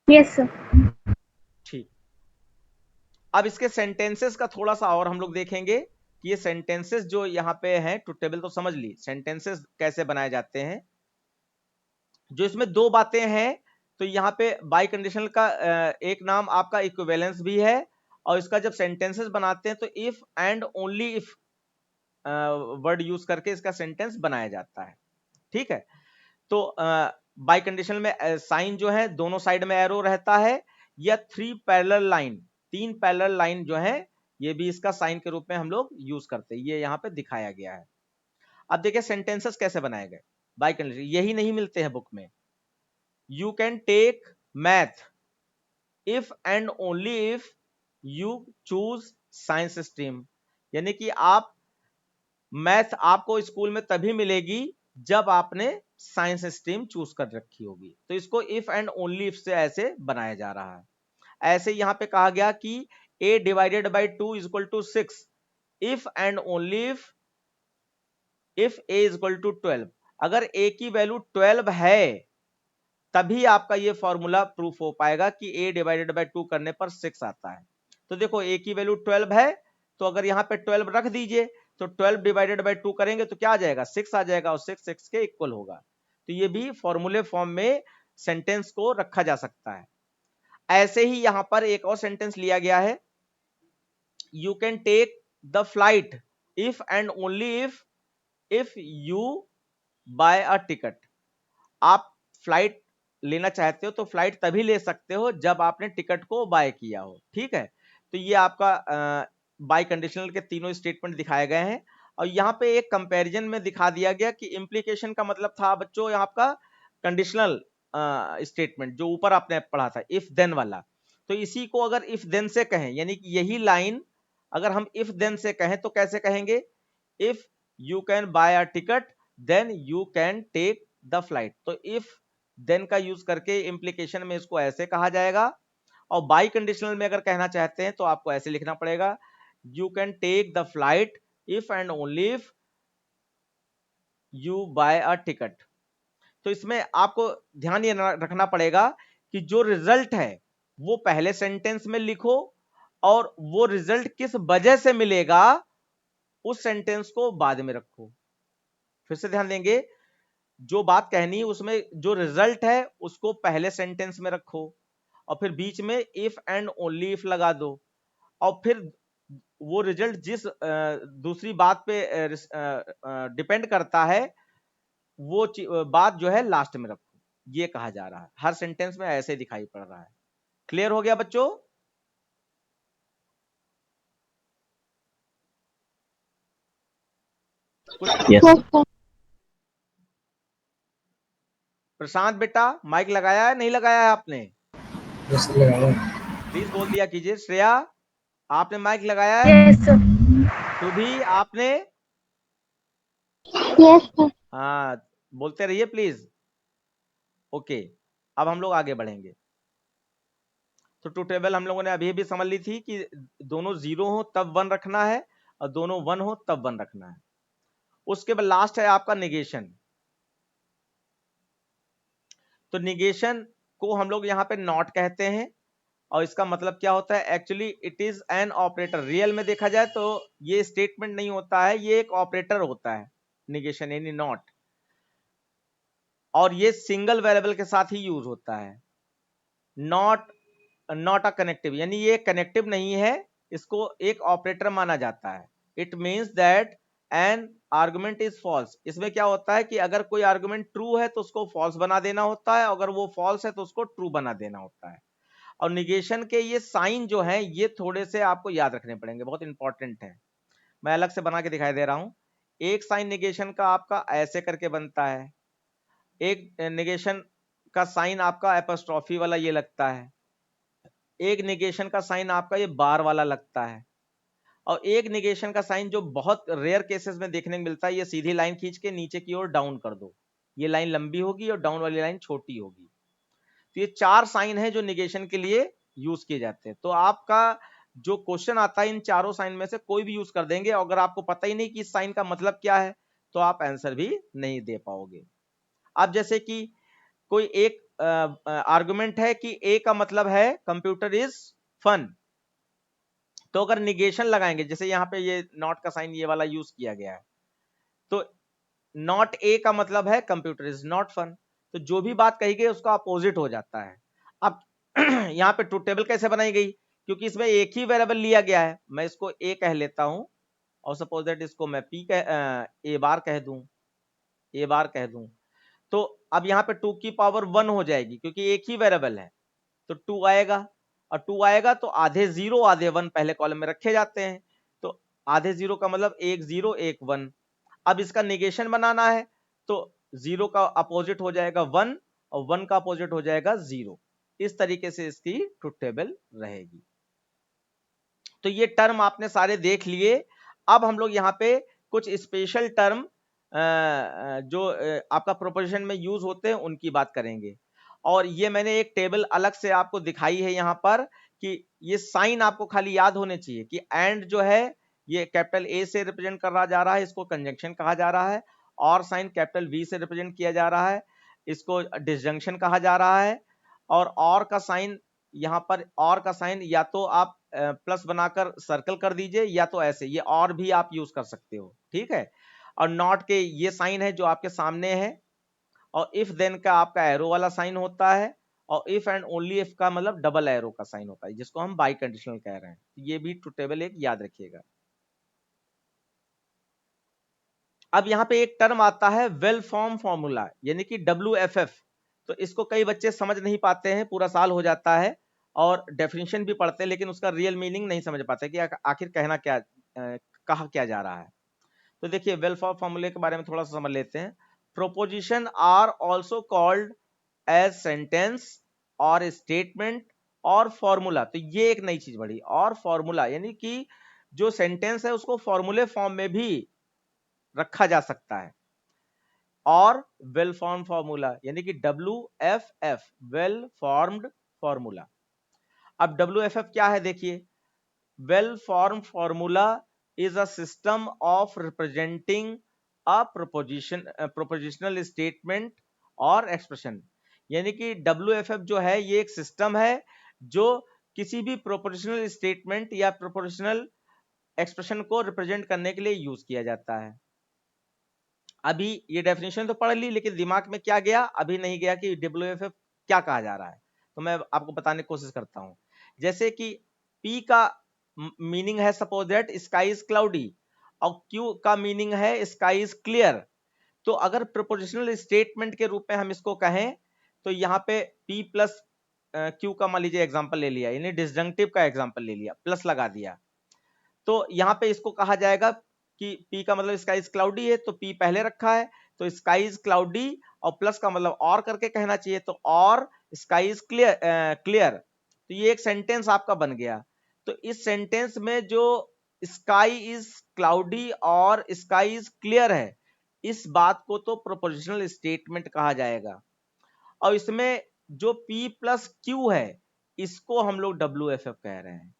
Yes sir. ठीक, अब इसके सेंटेंसेस का थोड़ा सा और हम लोग देखेंगे कि ये सेंटेंसेस जो यहाँ पे हैं, ट्रुथ टेबल तो समझ ली, सेंटेंसेस कैसे बनाए जाते हैं। जो इसमें दो बातें हैं तो यहाँ पे बाई कंडीशनल का एक नाम आपका इक्विवेलेंस भी है और इसका जब सेंटेंसेस बनाते हैं तो if and only if word use करके इसका सेंटेंस बनाया जाता है। ठीक है, तो बाई कंडीशनल में साइन जो है दोनों साइड में एरो रहता है, या 3 पैरेलल लाइन, 3 पैरेलल लाइन जो है ये भी इसका साइन के रूप में हम लोग यूज करते हैं, ये यहाँ पे दिखाया गया है। अब देखिए सेंटेंसेस कैसे बनाए गए बाई कंडीशनल, यही नहीं मिलते हैं बुक में। You can take math if and only if you choose science stream, यानी कि आप मैथ आपको स्कूल में तभी मिलेगी जब आपने साइंस स्ट्रीम चूज कर रखी होगी। तो इसको इफ एंड ओनली इफ से ऐसे बनाया जा रहा है। ऐसे यहां पे कहा गया कि a divided by 2 is equal to 6 if and only if if A is equal to 12, अगर ए की वैल्यू 12 है तभी आपका ये फॉर्मूला प्रूफ हो पाएगा कि a डिवाइडेड बाय 2 करने पर 6 आता है। तो देखो a की वैल्यू 12 है, तो अगर यहाँ पे 12 रख दीजिए तो 12 डिवाइडेड बाय 2 करेंगे तो क्या आ जाएगा, 6 आ जाएगा, और 6 6 के इक्वल होगा। तो ये भी फॉर्मूले फॉर्म में सेंटेंस को रखा जा सकता है। ऐसे ही यहां पर एक और सेंटेंस लिया गया है, you can take the flight if and only if you buy a ticket. आप फ्लाइट लेना चाहते हो तो फ्लाइट तभी ले सकते हो जब आपने टिकट को बाय किया हो, ठीक है। तो ये आपका बाय कंडीशनल के तीनों स्टेटमेंट दिखाए गए हैं, और यहाँ पे एक कंपैरिजन में दिखा दिया गया कि इंप्लीकेशन का मतलब था बच्चों यहाँ आपका कंडीशनल स्टेटमेंट जो ऊपर आपने पढ़ा था इफ देन वाला। तो इसी को अगर इफ देन से कहें, यानी कि यही लाइन अगर हम इफ देन से कहें तो कैसे कहेंगे, if you can buy a ticket then you can take the flight. तो इफ देन का यूज करके इंप्लीकेशन में इसको ऐसे कहा जाएगा, और बाई कंडीशनल में अगर कहना चाहते हैं तो आपको ऐसे लिखना पड़ेगा, you can take the flight if and only if you buy a ticket. तो इसमें आपको ध्यान ये रखना पड़ेगा कि जो रिजल्ट है वो पहले सेंटेंस में लिखो, और वो रिजल्ट किस वजह से मिलेगा उस सेंटेंस को बाद में रखो। फिर से ध्यान देंगे, जो बात कहनी है उसमें जो रिजल्ट है उसको पहले सेंटेंस में रखो, और फिर बीच में इफ एंड ओनली इफ लगा दो, और फिर वो रिजल्ट जिस दूसरी बात पे डिपेंड करता है वो बात जो है लास्ट में रखो। ये कहा जा रहा है, हर सेंटेंस में ऐसे दिखाई पड़ रहा है। क्लियर हो गया बच्चों? Yes. प्रशांत बेटा माइक लगाया है नहीं लगाया है आपने? Yes, लगाया। प्लीज बोल दिया कीजिए। श्रेया आपने माइक लगाया है? Yes, sir. तो भी आपने? Yes, sir. हाँ, बोलते रहिए प्लीज। ओके, अब हम लोग आगे बढ़ेंगे। तो टू टेबल हम लोगों ने अभी भी समझ ली थी कि दोनों 0 हो तब 1 रखना है, और दोनों 1 हो तब 1 रखना है। उसके बाद लास्ट है आपका निगेशन। तो निगेशन को हम लोग यहाँ पे नॉट कहते हैं, और इसका मतलब क्या होता है, actually it is an operator. Real में देखा जाए तो ये स्टेटमेंट नहीं होता है, ये एक ऑपरेटर होता है निगेशन यानी नॉट, और ये सिंगल वेरिएबल के साथ ही यूज होता है। नॉट अ कनेक्टिव, यानी ये कनेक्टिव नहीं है, इसको एक ऑपरेटर माना जाता है। It means that an argument is false. इसमें क्या होता है कि अगर कोई आर्गुमेंट ट्रू है तो उसको फॉल्स बना देना होता है, अगर वो फॉल्स है तो उसको ट्रू बना देना होता है। और निगेशन के ये साइन जो हैं ये थोड़े से आपको याद रखने पड़ेंगे, बहुत इंपॉर्टेंट है। मैं अलग से बना के दिखाई दे रहा हूं। एक साइन निगेशन का आपका ऐसे करके बनता है, एक निगेशन का साइन आपका एपोस्ट्रोफी वाला ये लगता है, एक निगेशन का साइन आपका ये बार वाला लगता है, और एक निगेशन का साइन जो बहुत रेयर केसेस में देखने को मिलता है, ये सीधी लाइन खींच के नीचे की ओर डाउन कर दो, ये लाइन लंबी होगी और डाउन वाली लाइन छोटी होगी। तो ये 4 साइन है जो निगेशन के लिए यूज किए जाते हैं। तो आपका जो क्वेश्चन आता है इन चारों साइन में से कोई भी यूज कर देंगे, अगर आपको पता ही नहीं कि इस साइन का मतलब क्या है तो आप आंसर भी नहीं दे पाओगे। अब जैसे कि कोई एक आर्गुमेंट है कि ए का मतलब है कंप्यूटर इज फन, तो अगर निगेशन लगाएंगे, जैसे यहाँ पे ये नॉट का साइन ये वाला यूज किया गया है, तो नॉट ए का मतलब है कंप्यूटर इज नॉट फन, तो जो भी बात कही गई उसका अपोजिट हो जाता है। अब यहाँ पे ट्रूथ टेबल कैसे बनाई गई, क्योंकि इसमें एक ही वेरिएबल लिया गया है, मैं इसको ए कह लेता हूं, और सपोज दैट इसको मैं पी ए बार कह दूं, तो अब यहाँ पे 2 की पावर 1 हो जाएगी, क्योंकि एक ही वेरिएबल है तो 2 आएगा, और 2 आएगा तो आधे 0 आधे 1 पहले कॉलम में रखे जाते हैं, तो आधे 0 का मतलब 1 0 1 1। अब इसका निगेशन बनाना है तो 0 का अपोजिट हो जाएगा 1, और 1 का अपोजिट हो जाएगा 0। इस तरीके से इसकी ट्रुथ टेबल रहेगी। तो ये टर्म आपने सारे देख लिए। अब हम लोग यहाँ पे कुछ स्पेशल टर्म जो आपका प्रोपोजिशन में यूज होते हैं उनकी बात करेंगे, और ये मैंने एक टेबल अलग से आपको दिखाई है यहाँ पर, कि ये साइन आपको खाली याद होने चाहिए कि एंड जो है ये कैपिटल ए से रिप्रेजेंट करा जा रहा है, इसको कंजंक्शन कहा जा रहा है। और साइन कैपिटल वी से रिप्रेजेंट किया जा रहा है, इसको डिसजंक्शन कहा जा रहा है। और का साइन, यहाँ पर और का साइन या तो आप प्लस बनाकर सर्कल कर दीजिए, या तो ऐसे, ये और भी आप यूज कर सकते हो, ठीक है। और नॉट के ये साइन है जो आपके सामने है, और इफ देन का आपका एरो वाला साइन होता है, और इफ एंड ओनली इफ का मतलब डबल एरो का साइन होता है, जिसको हम बाई कंडीशनल कह रहे हैं। ये भी ट्रुथ टेबल एक याद रखिएगा। अब यहाँ पे एक टर्म आता है वेल फॉर्म फॉर्मूला, यानी कि WFF। तो इसको कई बच्चे समझ नहीं पाते हैं, पूरा साल हो जाता है और डेफिनेशन भी पढ़ते हैं, लेकिन उसका रियल मीनिंग नहीं समझ पाते कि आखिर कहना क्या, कहा क्या जा रहा है। तो देखिए, वेल फॉर्म फॉर्मूले के बारे में थोड़ा सा समझ लेते हैं। Proposition are also called as sentence और स्टेटमेंट और फॉर्मूला। तो ये एक नई चीज बढ़ी, और फॉर्मूला, यानी कि जो सेंटेंस है उसको फॉर्मूले फॉर्म में भी रखा जा सकता है। और वेल फॉर्म फॉर्मूला, यानी कि WFF, वेल फॉर्म्ड फॉर्मूला। अब WFF क्या है, देखिए, well form formula is a system of representing a prepositional statement और एक्सप्रेशन। यानी कि WFF जो है ये एक सिस्टम है जो किसी भी प्रोपोजिशनल स्टेटमेंट या प्रोपोजिशनल एक्सप्रेशन को रिप्रेजेंट करने के लिए यूज किया जाता है। अभी ये डेफिनेशन तो पढ़ ली, लेकिन दिमाग में क्या गया, अभी नहीं गया कि WFF क्या कहा जा रहा है। तो मैं आपको बताने की कोशिश करता हूं। जैसे कि P का मीनिंग है suppose that sky is cloudy, और Q का मीनिंग है स्काई इज क्लियर। तो अगर प्रोपोजिशनल स्टेटमेंट के रूप में हम इसको कहें, तो यहाँ पे P प्लस Q का मान लीजिए एग्जाम्पल ले लिया, यानी डिसजंक्टिव का एग्जाम्पल ले लिया, प्लस लगा दिया। तो यहाँ पे इसको कहा जाएगा कि P का मतलब स्काई इज क्लाउडी है, तो P पहले रखा है, तो स्काई इज क्लाउडी, और प्लस का मतलब और करके कहना चाहिए, तो और स्काई इज क्लियर। तो ये एक सेंटेंस आपका बन गया। तो इस सेंटेंस में जो स्काई इज क्लाउडी और स्काई इज क्लियर है, इस बात को तो प्रोपोजिशनल स्टेटमेंट कहा जाएगा। और इसमें जो P प्लस Q है, इसको हम लोग WFF कह रहे हैं।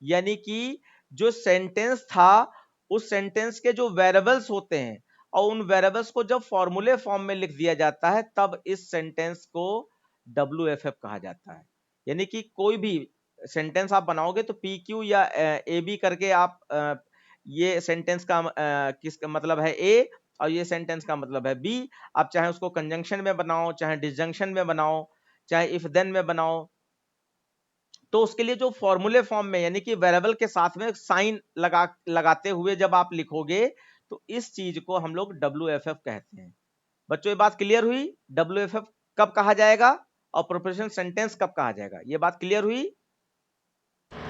यानी कि जो सेंटेंस था, उस सेंटेंस के जो वेरिएबल्स होते हैं, और उन वेरिएबल्स को जब फॉर्मूले फॉर्म में लिख दिया जाता है, तब इस सेंटेंस को WFF कहा जाता है। यानी कि कोई भी सेंटेंस आप बनाओगे तो PQ या AB करके आप ये सेंटेंस का किसका मतलब है A, और ये सेंटेंस का मतलब है B। आप चाहे उसको कंजंक्शन में बनाओ, चाहे डिसजंक्शन में बनाओ, चाहे इफ देन में बनाओ, तो उसके लिए जो फॉर्मूले फॉर्म में, यानी कि वेरिएबल के साथ में साइन लगाते हुए जब आप लिखोगे, तो इस चीज को हम लोग WFF कहते हैं। बच्चों ये बात क्लियर हुई, WFF कब कहा जाएगा और प्रोपोजिशनल सेंटेंस कब कहा जाएगा, ये बात क्लियर हुई?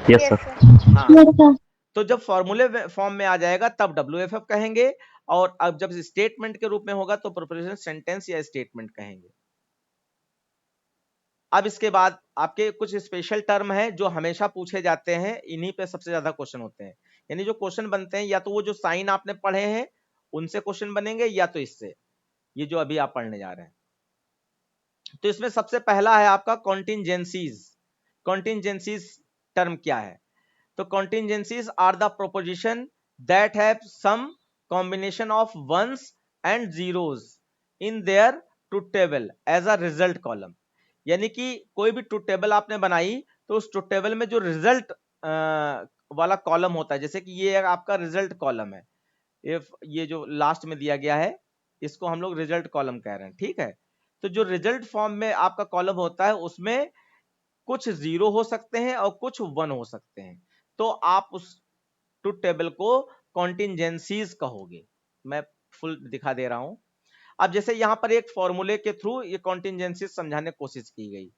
Yes, Yes, sir. sir. हाँ, तो जब फॉर्मूले फॉर्म में आ जाएगा तब WFF कहेंगे, और अब जब स्टेटमेंट के रूप में होगा तो प्रोपोजिशनल सेंटेंस या स्टेटमेंट कहेंगे। अब इसके बाद आपके कुछ स्पेशल टर्म हैं जो हमेशा पूछे जाते हैं, इन्हीं पे सबसे ज्यादा क्वेश्चन होते हैं। यानी जो क्वेश्चन बनते हैं, या तो वो जो साइन आपने पढ़े हैं उनसे क्वेश्चन बनेंगे, या तो इससे, ये जो अभी आप पढ़ने जा रहे हैं। तो इसमें सबसे पहला है आपका कॉन्टिंजेंसीज। कॉन्टिंजेंसीज टर्म क्या है? तो contingencies are the proposition that have some combination of ones and zeros in their truth table as a result column. यानी कि कोई भी ट्रुथ टेबल आपने बनाई, तो उस ट्रुथ टेबल में जो रिजल्ट वाला कॉलम होता है, जैसे कि ये आपका रिजल्ट कॉलम है, इफ ये जो लास्ट में दिया गया है, इसको हम लोग रिजल्ट कॉलम कह रहे हैं, ठीक है। तो जो रिजल्ट फॉर्म में आपका कॉलम होता है, उसमें कुछ जीरो हो सकते हैं और कुछ वन हो सकते हैं, तो आप उस ट्रुथ टेबल को कॉन्टिंजेंसीज कहोगे। मैं फुल दिखा दे रहा हूं। अब जैसे यहां पर एक फॉर्मूले के थ्रू ये कॉन्टिंजेंसीज समझाने की कोशिश की गई।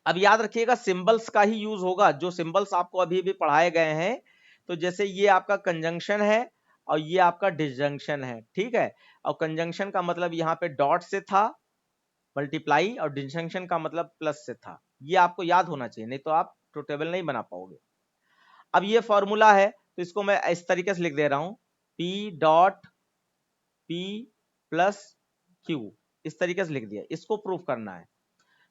अब याद रखिएगा सिंबल्स का ही यूज होगा, जो सिंबल्स आपको अभी भी पढ़ाए गए हैं। तो जैसे ये आपका कंजंक्शन है और ये आपका डिसजंक्शन है, ठीक है। और कंजंक्शन का मतलब यहाँ पे डॉट से था, मल्टीप्लाई, और डिसजंक्शन का मतलब प्लस से था। ये आपको याद होना चाहिए, नहीं तो आप ट्रुथ टेबल नहीं बना पाओगे। अब ये फॉर्मूला है, तो इसको मैं इस तरीके से लिख दे रहा हूं, P dot P plus Q, इस तरीके से लिख दिया। इसको प्रूफ करना है।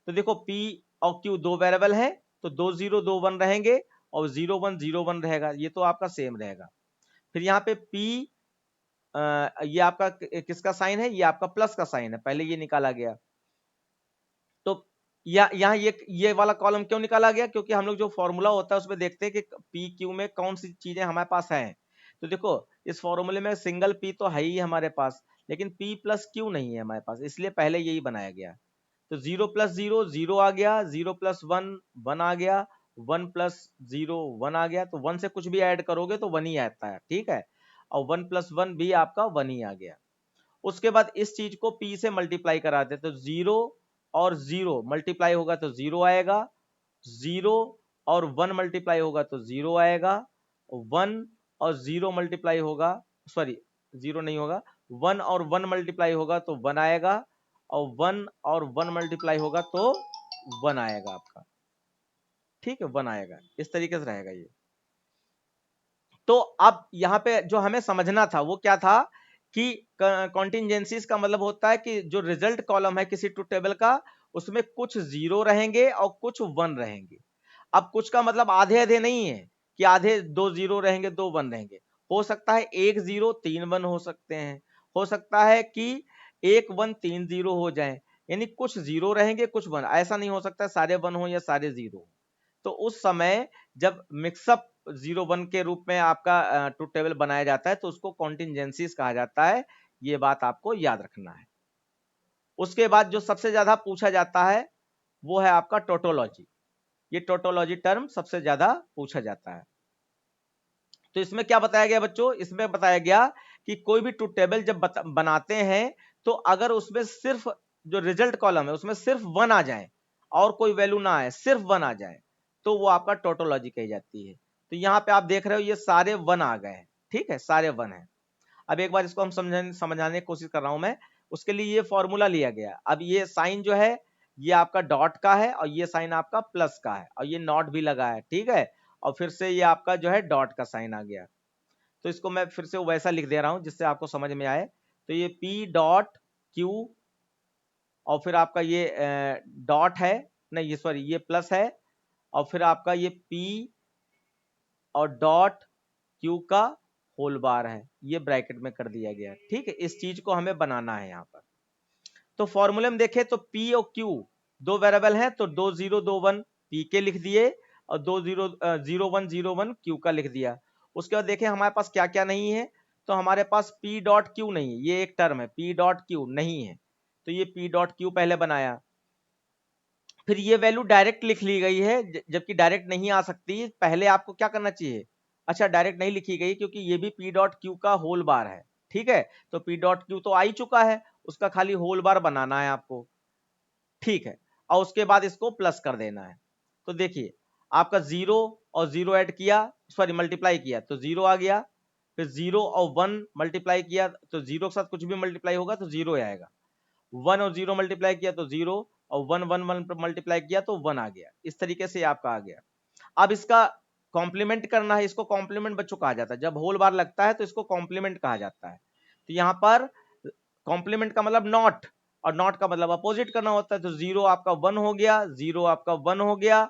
तो देखो P और Q दो वेरिएबल हैं, तो 2 0 2 1 रहेंगे, और 0101 रहेगा, ये तो आपका सेम रहेगा। फिर यहाँ पे P ये आपका किसका साइन है, ये आपका प्लस का साइन है, पहले ये निकाला गया। तो यहाँ ये वाला कॉलम क्यों निकाला गया, क्योंकि हम लोग जो फॉर्मूला होता है उसमें देखते हैं कि पी क्यू में कौन सी चीजें हमारे पास हैं। तो देखो इस फॉर्मूले में सिंगल पी तो है ही हमारे पास, लेकिन पी प्लस क्यू नहीं है हमारे पास, इसलिए पहले यही बनाया गया। तो 0 प्लस 0 0 आ गया, 0 प्लस 1 1 आ गया, 1 प्लस 0 1 आ गया। तो 1 से कुछ भी ऐड करोगे तो 1 ही आता है, ठीक है। और 1 प्लस 1 भी आपका 1 ही आ गया। उसके बाद इस चीज को p से मल्टीप्लाई कराते, तो 0 और 0 मल्टीप्लाई होगा तो 0 आएगा, 0 और 1 मल्टीप्लाई होगा तो 0 आएगा, 1 और 0 मल्टीप्लाई होगा, सॉरी 0 नहीं होगा, 1 और 1 मल्टीप्लाई होगा तो 1 आएगा, और 1 और 1 मल्टीप्लाई होगा तो 1 आएगा आपका, ठीक है, 1 आएगा। इस तरीके से रहेगा ये। तो अब यहाँ पे जो हमें समझना था वो क्या था कि कॉन्टिंजेंसीज का मतलब होता है कि जो रिजल्ट कॉलम है किसी ट्रुथ टेबल का, उसमें कुछ 0 रहेंगे और कुछ 1 रहेंगे। अब कुछ का मतलब आधे आधे नहीं है कि आधे 2 0 रहेंगे 2 1 रहेंगे। हो सकता है 1 0 3 1 हो सकते हैं, हो सकता है कि 1 1 3 0 हो जाए, यानी कुछ 0 रहेंगे कुछ 1। ऐसा नहीं हो सकता सारे 1 हो या सारे 0। तो उस समय जब मिक्सअप 0 1 के रूप में आपका ट्रुथ टेबल बनाया जाता है तो उसको कॉन्टिंजेंसीज कहा जाता है, ये बात आपको याद रखना है। उसके बाद जो सबसे ज्यादा पूछा जाता है वो है आपका टोटोलॉजी। ये टोटोलॉजी टर्म सबसे ज्यादा पूछा जाता है। तो इसमें क्या बताया गया बच्चों, इसमें बताया गया कि कोई भी ट्रुथ टेबल जब बनाते हैं तो अगर उसमें सिर्फ जो रिजल्ट कॉलम है उसमें सिर्फ 1 आ जाए और कोई वैल्यू ना आए, सिर्फ 1 आ जाए, तो वो आपका टोटोलॉजी कही जाती है। तो यहाँ पे आप देख रहे हो ये सारे 1 आ गए हैं, ठीक है, सारे 1 है। अब एक बार इसको हम समझाने की कोशिश कर रहा हूं मैं। उसके लिए ये फॉर्मूला लिया गया। अब ये साइन जो है ये आपका डॉट का है और ये साइन आपका प्लस का है और ये नॉट भी लगा है, ठीक है। और फिर से ये आपका जो है डॉट का साइन आ गया। तो इसको मैं फिर से वैसा लिख दे रहा हूं जिससे आपको समझ में आए। तो ये पी डॉट क्यू और फिर आपका ये डॉट है, नहीं ये सॉरी ये प्लस है, और फिर आपका ये पी और डॉट क्यू का होल बार है, ये ब्रैकेट में कर दिया गया, ठीक है। इस चीज को हमें बनाना है यहाँ पर। तो फॉर्मूले में देखें तो P और Q दो वेरिएबल हैं, तो 2 0 2 1 P के लिख दिए और 2 0 0 1 0 1 Q का लिख दिया। उसके बाद देखें हमारे पास क्या क्या नहीं है। तो हमारे पास P डॉट Q नहीं है, ये एक टर्म है, P डॉट Q नहीं है, तो ये P डॉट Q पहले बनाया। फिर ये वैल्यू डायरेक्ट लिख ली गई है, जबकि डायरेक्ट नहीं आ सकती, पहले आपको क्या करना चाहिए, अच्छा डायरेक्ट नहीं लिखी गई क्योंकि ये भी P डॉट Q का होल बार है, ठीक है। तो P डॉट Q तो आ ही चुका है, उसका खाली होल बार बनाना है आपको, ठीक है। और उसके बाद इसको प्लस कर देना है। तो देखिए आपका 0 और 0 ऐड किया, सॉरी मल्टीप्लाई किया तो 0 आ गया, फिर 0 और 1 मल्टीप्लाई किया तो 0 के साथ कुछ भी मल्टीप्लाई होगा तो 0 आएगा, 1 और 0 मल्टीप्लाई किया तो 0, और 1 1 1 मल्टीप्लाई किया तो 1 आ गया। इस तरीके से आपका आ गया। अब इसका कॉम्प्लीमेंट करना है, इसको कॉम्प्लीमेंट बच्चों कहा जाता है, जब होल बार लगता है तो इसको कॉम्प्लीमेंट कहा जाता है। तो यहाँ पर कॉम्प्लीमेंट का मतलब नॉट, और नॉट का मतलब अपोजिट करना होता है। तो 0 आपका 1 हो गया, 0 आपका 1 हो गया,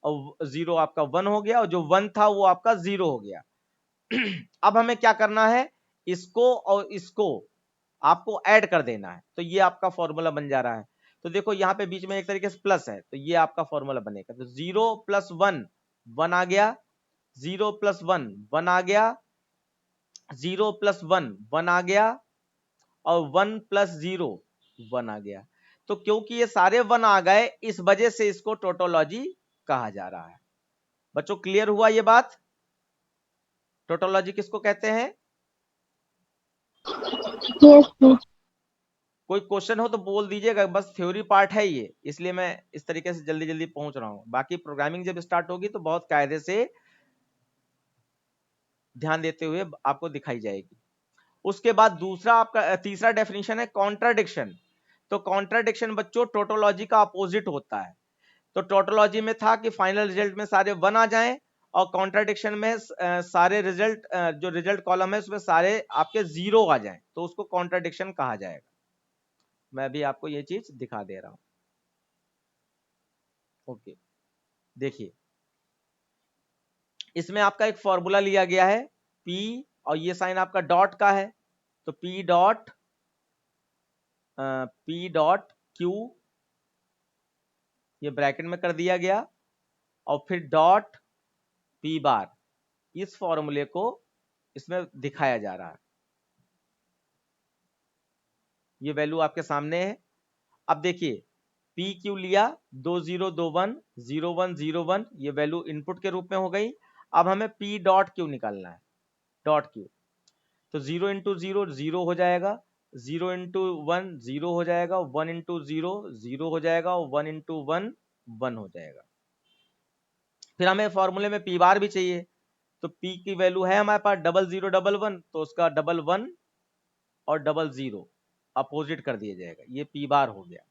और 0 आपका 1 हो गया, और जो 1 था वो आपका 0 हो गया। अब हमें क्या करना है, इसको और इसको आपको ऐड कर देना है, तो ये आपका फॉर्मूला बन जा रहा है। तो देखो यहाँ पे बीच में एक तरीके से प्लस है, तो ये आपका फॉर्मूला बनेगा। तो 0 प्लस 1 1 आ गया, 0 प्लस 1 1 आ गया, 0 प्लस 1 1 आ गया, और 1 प्लस 0 1 आ गया। तो क्योंकि ये सारे 1 आ गए इस वजह से इसको टोटोलॉजी कहा जा रहा है। बच्चों क्लियर हुआ ये बात, टोटोलॉजी किसको कहते हैं? yes, कोई क्वेश्चन हो तो बोल दीजिएगा, बस थ्योरी पार्ट है ये, इसलिए मैं इस तरीके से जल्दी जल्दी पहुंच रहा हूं। बाकी प्रोग्रामिंग जब स्टार्ट होगी तो बहुत कायदे से ध्यान देते हुए आपको दिखाई जाएगी। उसके बाद दूसरा आपका तीसरा डेफिनेशन है कॉन्ट्राडिक्शन। तो कॉन्ट्राडिक्शन बच्चों टोटोलॉजी का अपोजिट होता है। तो टोटोलॉजी में था कि फाइनल रिजल्ट में सारे 1 आ जाएं, और कॉन्ट्राडिक्शन में सारे रिजल्ट जो रिजल्ट कॉलम है उसमें सारे आपके 0 आ जाएं, तो उसको कॉन्ट्राडिक्शन कहा जाएगा। मैं भी आपको ये चीज दिखा दे रहा हूं। ओके देखिए इसमें आपका एक फॉर्मूला लिया गया है P, और ये साइन आपका डॉट का है, तो P डॉट Q ये ब्रैकेट में कर दिया गया, और फिर डॉट P बार, इस फॉर्मूले को इसमें दिखाया जा रहा है। ये वैल्यू आपके सामने है। अब देखिए पी क्यू लिया 2021 0101, ये वैल्यू इनपुट के रूप में हो गई। अब हमें पी डॉट क्यू निकालना है, डॉट क्यू, तो 0 इंटू 0 0 हो जाएगा, 0 इंटू 1 0 हो जाएगा, 1 इंटू 0 0 हो जाएगा, और 1 इंटू 1 1 हो जाएगा। फिर हमें फॉर्मूले में पी बार भी चाहिए, तो पी की वैल्यू है हमारे पास 0011, तो उसका 11 और 00 अपोजिट कर दिया जाएगा, ये पी बार हो गया।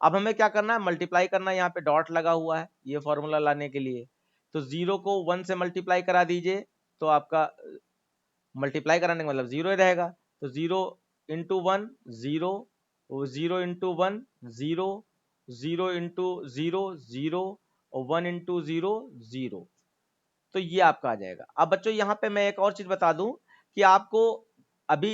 अब हमें क्या करना है, मल्टीप्लाई करना है, यहाँ पे डॉट लगा हुआ है ये फॉर्मूला लाने के लिए, तो 0 को 1 से मल्टीप्लाई करा दीजिए, तो आपका मल्टीप्लाई कराने का मतलब 0 ही रहेगा, तो 0 इंटू 1 0, 0 इंटू 1 0, 0 इंटू 0 0, और 1 इंटू 0 0, तो ये आपका आ जाएगा। अब बच्चों यहाँ पे मैं एक और चीज बता दूं कि आपको अभी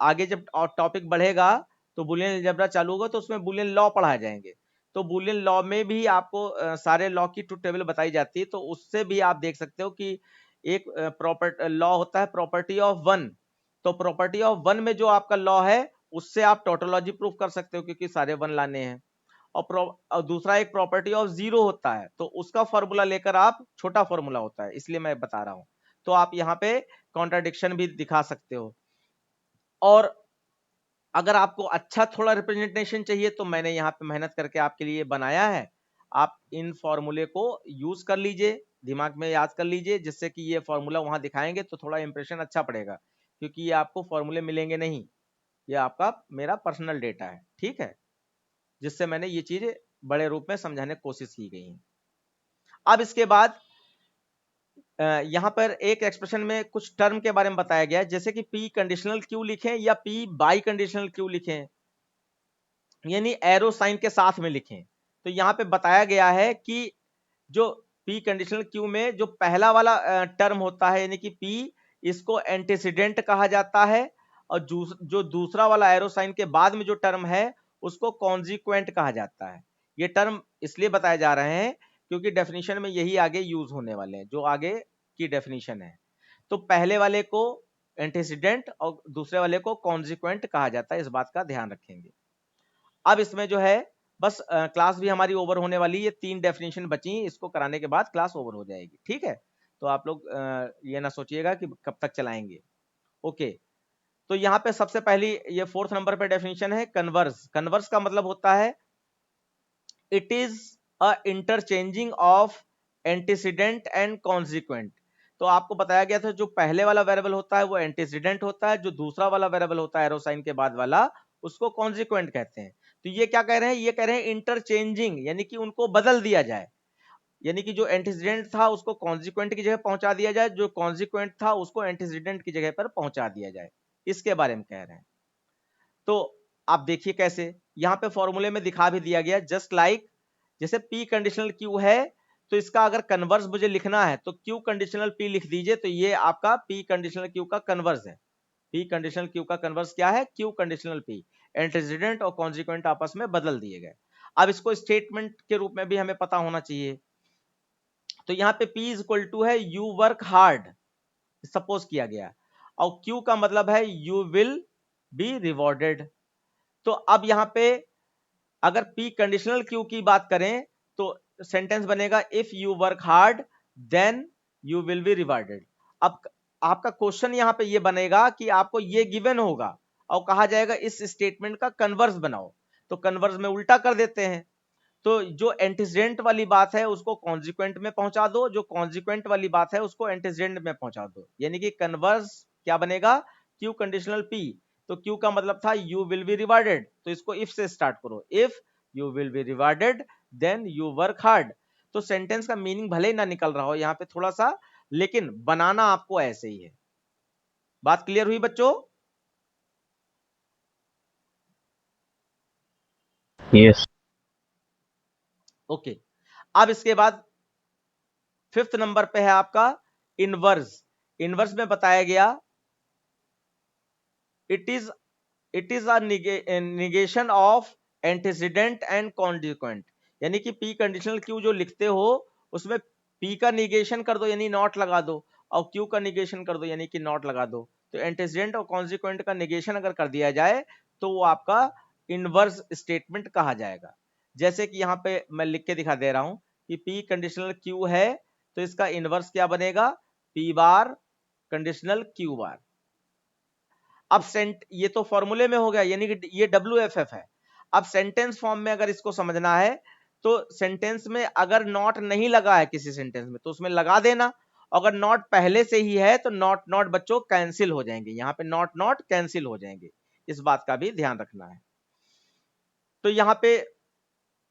आगे जब टॉपिक बढ़ेगा तो बुलियन अलजेब्रा चालू होगा, तो उसमें बुलियन लॉ पढ़ाए जाएंगे, तो बुलियन लॉ में भी आपको सारे लॉ की ट्रुथ टेबल बताई जाती है, तो उससे भी आप देख सकते हो कि एक प्रॉपर्टी लॉ होता है प्रॉपर्टी ऑफ वन, तो प्रॉपर्टी ऑफ वन में जो आपका लॉ है उससे आप टोटोलॉजी प्रूफ कर सकते हो, क्योंकि सारे वन लाने हैं। और दूसरा एक प्रॉपर्टी ऑफ जीरो होता है, तो उसका फॉर्मूला लेकर आप, छोटा फॉर्मूला होता है इसलिए मैं बता रहा हूं, तो आप यहाँ पे कॉन्ट्राडिक्शन भी दिखा सकते हो। और अगर आपको अच्छा थोड़ा रिप्रेजेंटेशन चाहिए तो मैंने यहाँ पे मेहनत करके आपके लिए बनाया है, आप इन फॉर्मूले को यूज कर लीजिए, दिमाग में याद कर लीजिए, जिससे कि ये फॉर्मूला वहां दिखाएंगे तो थोड़ा इंप्रेशन अच्छा पड़ेगा, क्योंकि ये आपको फॉर्मूले मिलेंगे नहीं, ये आपका मेरा पर्सनल डेटा है, ठीक है, जिससे मैंने ये चीज बड़े रूप में समझाने की कोशिश की गई है। अब इसके बाद यहां पर एक एक्सप्रेशन में कुछ टर्म के बारे में बताया गया है, जैसे कि पी कंडीशनल क्यू लिखें या पी बाई कंडीशनल क्यू लिखें, यानी एरो साइन के साथ में लिखें। तो यहां पे बताया गया है कि जो पी कंडीशनल क्यू में जो पहला वाला टर्म होता है, यानी कि पी, इसको एंटीसीडेंट कहा जाता है, और जो दूसरा वाला एरो साइन के बाद में जो टर्म है उसको कॉन्जिक्वेंट कहा जाता है। ये टर्म इसलिए बताए जा रहे हैं क्योंकि डेफिनेशन में यही आगे यूज होने वाले हैं, जो आगे की डेफिनेशन है। तो पहले वाले को एंटीसीडेंट और दूसरे वाले को कॉन्जिक्वेंट कहा जाता है, इस बात का ध्यान रखेंगे। अब इसमें जो है बस क्लास भी हमारी ओवर होने वाली है, ये 3 डेफिनेशन बची, इसको कराने के बाद क्लास ओवर हो जाएगी, ठीक है। तो आप लोग ये ना सोचिएगा कि कब तक चलाएंगे, ओके। तो यहाँ पे सबसे पहली ये 4th नंबर पे डेफिनेशन है कन्वर्स। कन्वर्स का मतलब होता है it is a interchanging of antecedent and consequent. तो आपको बताया गया था जो पहले वाला वेरिएबल होता है वो एंटीसीडेंट होता है, जो दूसरा वाला वेरिएबल होता है एरो साइन के बाद वाला उसको कॉन्सिक्वेंट कहते हैं। तो ये क्या कह रहे हैं, ये कह रहे हैं इंटरचेंजिंग, यानी कि उनको बदल दिया जाए, यानी कि जो एंटीसीडेंट था उसको कॉन्सिक्वेंट की जगह पहुंचा दिया जाए, जो कॉन्सिक्वेंट था उसको एंटीसीडेंट की जगह पर पहुंचा दिया जाए, इसके बारे में कह रहे हैं। तो आप देखिए कैसे यहां पे फॉर्मूले में दिखा भी दिया गया, जस्ट लाइक जैसे P कंडीशनल Q है, तो इसका अगर कन्वर्स मुझे लिखना है तो Q कंडीशनल P लिख दीजिए, तो ये आपका P कंडीशनल Q का कन्वर्स है। P कंडीशनल Q का कन्वर्स क्या है, Q कंडीशनल P, एंटीसीडेंट और कॉन्सिक्वेंट आपस में बदल दिए गए। अब इसको स्टेटमेंट के रूप में भी हमें पता होना चाहिए, तो यहाँ पे P इज इक्वल टू है यू वर्क हार्ड, सपोज किया गया, और Q का मतलब है यू विल बी रिवॉर्डेड। तो अब यहाँ पे अगर P कंडीशनल Q की बात करें तो सेंटेंस बनेगा if you work hard then you will be rewarded. अब आपका क्वेश्चन यहाँ पे ये बनेगा कि आपको ये गिवन होगा और कहा जाएगा इस स्टेटमेंट का कन्वर्स बनाओ, तो कन्वर्स में उल्टा कर देते हैं, तो जो एंटीसीडेंट वाली बात है उसको कॉन्सिक्वेंट में पहुंचा दो, जो कॉन्सिक्वेंट वाली बात है उसको एंटीसीडेंट में पहुंचा दो, यानी कि कन्वर्स क्या बनेगा, क्यू कंडीशनल P, तो क्यू का मतलब था यू विल बी रिवार्डेड, तो इसको इफ से स्टार्ट करो, if you will be rewarded then you work hard. तो सेंटेंस का मीनिंग भले ही ना निकल रहा हो यहाँ पे थोड़ा सा, लेकिन बनाना आपको ऐसे ही है। बात क्लियर हुई बच्चों? यस। ओके। अब इसके बाद 5th नंबर पे है आपका इनवर्स, इनवर्स में बताया गया it is a negation of antecedent and consequent, यानी कि पी कंडीशनल क्यू जो लिखते हो उसमें पी का निगेशन कर दो यानी नॉट लगा दो, और क्यू का निगेशन कर दो यानी कि नॉट लगा दो। तो एंटीसीडेंट और कॉन्सिक्वेंट का निगेशन अगर कर दिया जाए तो वो आपका इनवर्स स्टेटमेंट कहा जाएगा। जैसे कि यहाँ पे मैं लिख के दिखा दे रहा हूं कि पी कंडीशनल क्यू है तो इसका इनवर्स क्या बनेगा, पी बार कंडीशनल क्यू बार। अब ये तो फॉर्मूले में हो गया, यानी कि ये WFF है। अब सेंटेंस फॉर्म में अगर इसको समझना है तो सेंटेंस में अगर नॉट नहीं लगा है किसी सेंटेंस में तो उसमें लगा देना, अगर नॉट पहले से ही है तो नॉट नॉट बच्चों कैंसिल हो जाएंगे, यहाँ पे नॉट नॉट कैंसिल हो जाएंगे, इस बात का भी ध्यान रखना है। तो यहाँ पे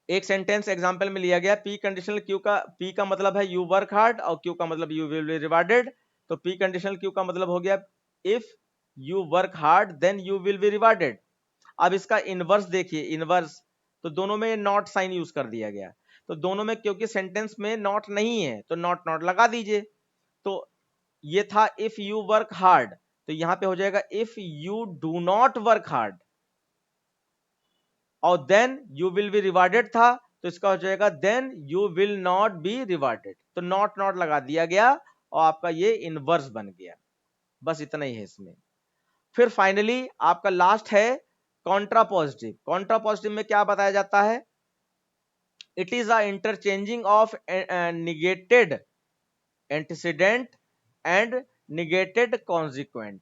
एक सेंटेंस एग्जांपल में लिया गया, पी कंडीशनल क्यू का पी का मतलब है यू वर्क हार्ड और क्यू का मतलब यू विल बी रिवार्डेड। तो पी कंडीशनल क्यू का मतलब हो गया if you work hard then you will be rewarded. अब इसका इनवर्स देखिए, इनवर्स तो दोनों में नॉट साइन यूज कर दिया गया, तो दोनों में क्योंकि सेंटेंस में नॉट नहीं है तो नॉट नॉट लगा दीजिए। तो ये था इफ यू वर्क हार्ड, तो यहां पे हो जाएगा if you do not work hard, और then you will be rewarded था तो इसका हो जाएगा then you will not be rewarded. तो नॉट नॉट लगा दिया गया और आपका ये इनवर्स बन गया। बस इतना ही है इसमें। फिर फाइनली आपका लास्ट है कॉन्ट्रा पॉजिटिव। कॉन्ट्रा पॉजिटिव में क्या बताया जाता है, it is a interchanging of negated antecedent and negated consequent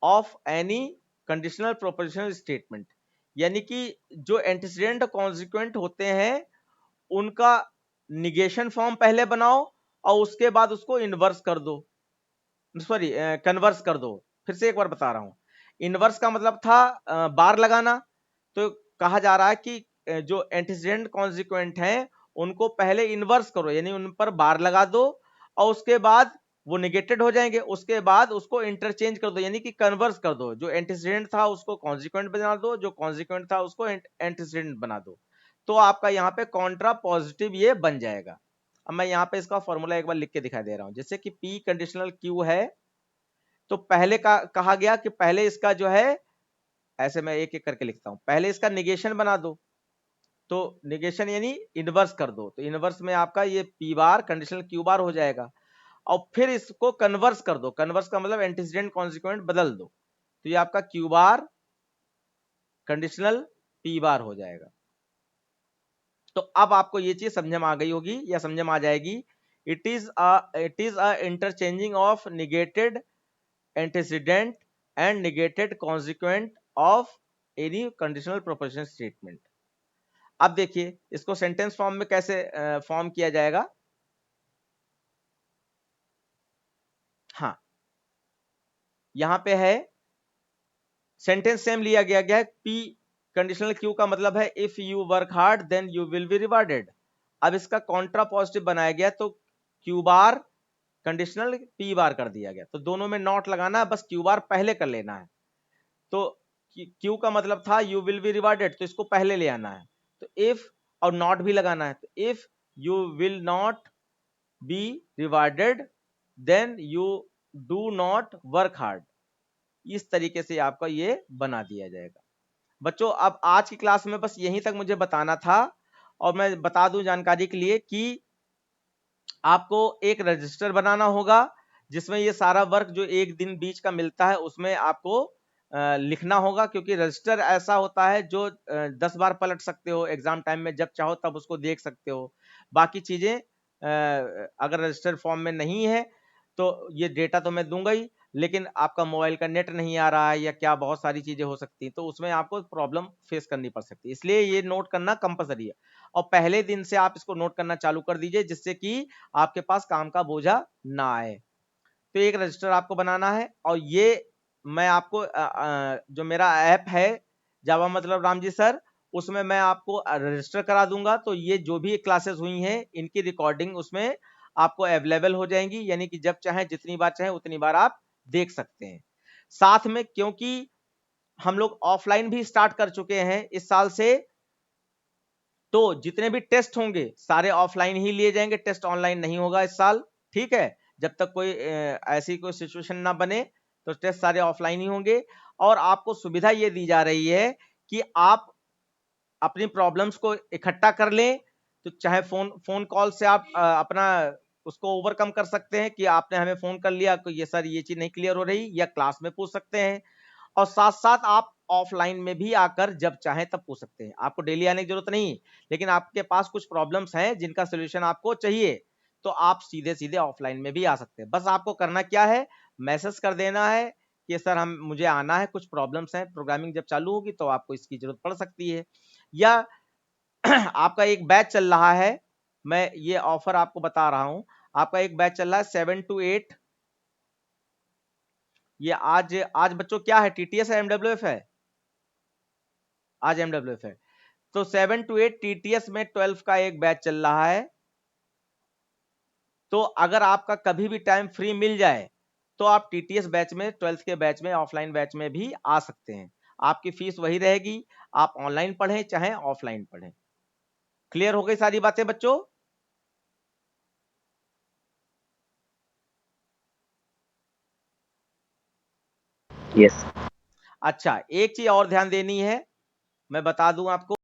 of any conditional prepositional statement, यानी कि जो एंटीसीडेंट और कॉन्सिक्वेंट होते हैं उनका निगेशन फॉर्म पहले बनाओ और उसके बाद उसको इनवर्स कर दो, सॉरी कन्वर्स कर दो। फिर से एक बार बता रहा हूं, इनवर्स का मतलब था बार लगाना, तो कहा जा रहा है कि जो एंटीसीडेंट कॉन्सिक्वेंट हैं उनको पहले इनवर्स करो यानी उन पर बार लगा दो और उसके बाद वो निगेटेड हो जाएंगे, उसके बाद उसको इंटरचेंज कर दो यानी कि कन्वर्स कर दो, जो एंटीसीडेंट था उसको कॉन्सिक्वेंट बना दो, जो कॉन्सिक्वेंट था उसको एंटीसीडेंट बना दो। तो आपका यहाँ पे कॉन्ट्रा पॉजिटिव ये बन जाएगा। अब मैं यहाँ पे इसका फॉर्मूला एक बार लिख के दिखा दे रहा हूं, जैसे कि पी कंडीशनल क्यू है तो पहले का कहा गया कि पहले इसका जो है, ऐसे मैं एक एक करके लिखता हूं, पहले इसका निगेशन बना दो, तो निगेशन यानी इनवर्स कर दो, तो इनवर्स में आपका ये पी बार कंडीशनल क्यू बार हो जाएगा, और फिर इसको कन्वर्स कर दो, कन्वर्स का मतलब एंटीसीडेंट कॉन्सिक्वेंट बदल दो, तो ये आपका क्यू बार कंडीशनल पी बार हो जाएगा। तो अब आपको ये चीज समझ में आ गई होगी या समझ में आ जाएगी, it is a interchanging of negated antecedent and negated consequent of any conditional prepositional statement. अब देखिए इसको सेंटेंस फॉर्म में कैसे फॉर्म किया जाएगा। हाँ, यहां पे है सेंटेंस सेम लिया गया है, पी कंडीशनल क्यू का मतलब है if you work hard then you will be rewarded. अब इसका कॉन्ट्रा पॉजिटिव बनाया गया तो Q bar conditional P bar कर दिया गया, तो दोनों में नॉट लगाना है, बस क्यू बार पहले कर लेना है। तो क्यू का मतलब था यू विल बी रिवार्डेड, तो इसको पहले ले आना है, तो इफ और नॉट भी लगाना है, तो if you will not be rewarded then you do not work hard. इस तरीके से आपका ये बना दिया जाएगा। बच्चों अब आज की क्लास में बस यहीं तक मुझे बताना था, और मैं बता दूं जानकारी के लिए कि आपको एक रजिस्टर बनाना होगा जिसमें ये सारा वर्क जो एक दिन बीच का मिलता है उसमें आपको लिखना होगा, क्योंकि रजिस्टर ऐसा होता है जो 10 बार पलट सकते हो, एग्जाम टाइम में जब चाहो तब उसको देख सकते हो। बाकी चीजें अगर रजिस्टर फॉर्म में नहीं है तो ये डेटा तो मैं दूंगा ही, लेकिन आपका मोबाइल का नेट नहीं आ रहा है या क्या बहुत सारी चीजें हो सकती हैं, तो उसमें आपको प्रॉब्लम फेस करनी पड़ सकती है, इसलिए ये नोट करना कंपलसरी है। और पहले दिन से आप इसको नोट करना चालू कर दीजिए जिससे कि आपके पास काम का बोझा ना आए। तो एक रजिस्टर आपको बनाना है, और ये मैं आपको जो मेरा ऐप है जावा मतलब राम जी सर, उसमें मैं आपको रजिस्टर करा दूंगा, तो ये जो भी क्लासेस हुई हैं इनकी रिकॉर्डिंग उसमें आपको अवेलेबल हो जाएंगी, यानी कि जब चाहे जितनी बार चाहे उतनी बार आप देख सकते हैं। साथ में क्योंकि हम लोग ऑफलाइन भी स्टार्ट कर चुके हैं इस साल से, तो जितने भी टेस्ट होंगे सारे ऑफलाइन ही लिए जाएंगे, टेस्ट ऑनलाइन नहीं होगा इस साल, ठीक है। जब तक कोई ऐसी कोई सिचुएशन ना बने तो टेस्ट सारे ऑफलाइन ही होंगे। और आपको सुविधा ये दी जा रही है कि आप अपनी प्रॉब्लम्स को इकट्ठा कर लें, तो चाहे फोन कॉल से आप अपना उसको ओवरकम कर सकते हैं कि आपने हमें फोन कर लिया कि ये सर ये चीज नहीं क्लियर हो रही, या क्लास में पूछ सकते हैं। और साथ साथ आप ऑफलाइन में भी आकर जब चाहें तब पूछ सकते हैं, आपको डेली आने की जरूरत नहीं। लेकिन आपके पास कुछ प्रॉब्लम्स हैं जिनका सोल्यूशन आपको चाहिए, तो आप सीधे सीधे ऑफलाइन में भी आ सकते हैं। बस आपको करना क्या है, मैसेज कर देना है कि सर मुझे आना है, कुछ प्रॉब्लम्स हैं, प्रोग्रामिंग जब चालू होगी तो आपको इसकी जरूरत पड़ सकती है। या आपका एक बैच चल रहा है, मैं ये ऑफर आपको बता रहा हूं, आपका एक बैच चल रहा है 7 to 8। ये आज बच्चों क्या है, टीटीएस है एमडब्ल्यूएफ है? आज एमडब्ल्यूएफ है। तो 7 to 8 टीटीएस में 12 का एक बैच चल रहा है। तो अगर आपका कभी भी टाइम फ्री मिल जाए तो आप टीटीएस बैच में, 12th के बैच में, ऑफलाइन बैच में भी आ सकते हैं। आपकी फीस वही रहेगी, आप ऑनलाइन पढ़ें चाहे ऑफलाइन पढ़ें। क्लियर हो गई सारी बातें बच्चों? यस। अच्छा, एक चीज और ध्यान देनी है, मैं बता दूं आपको।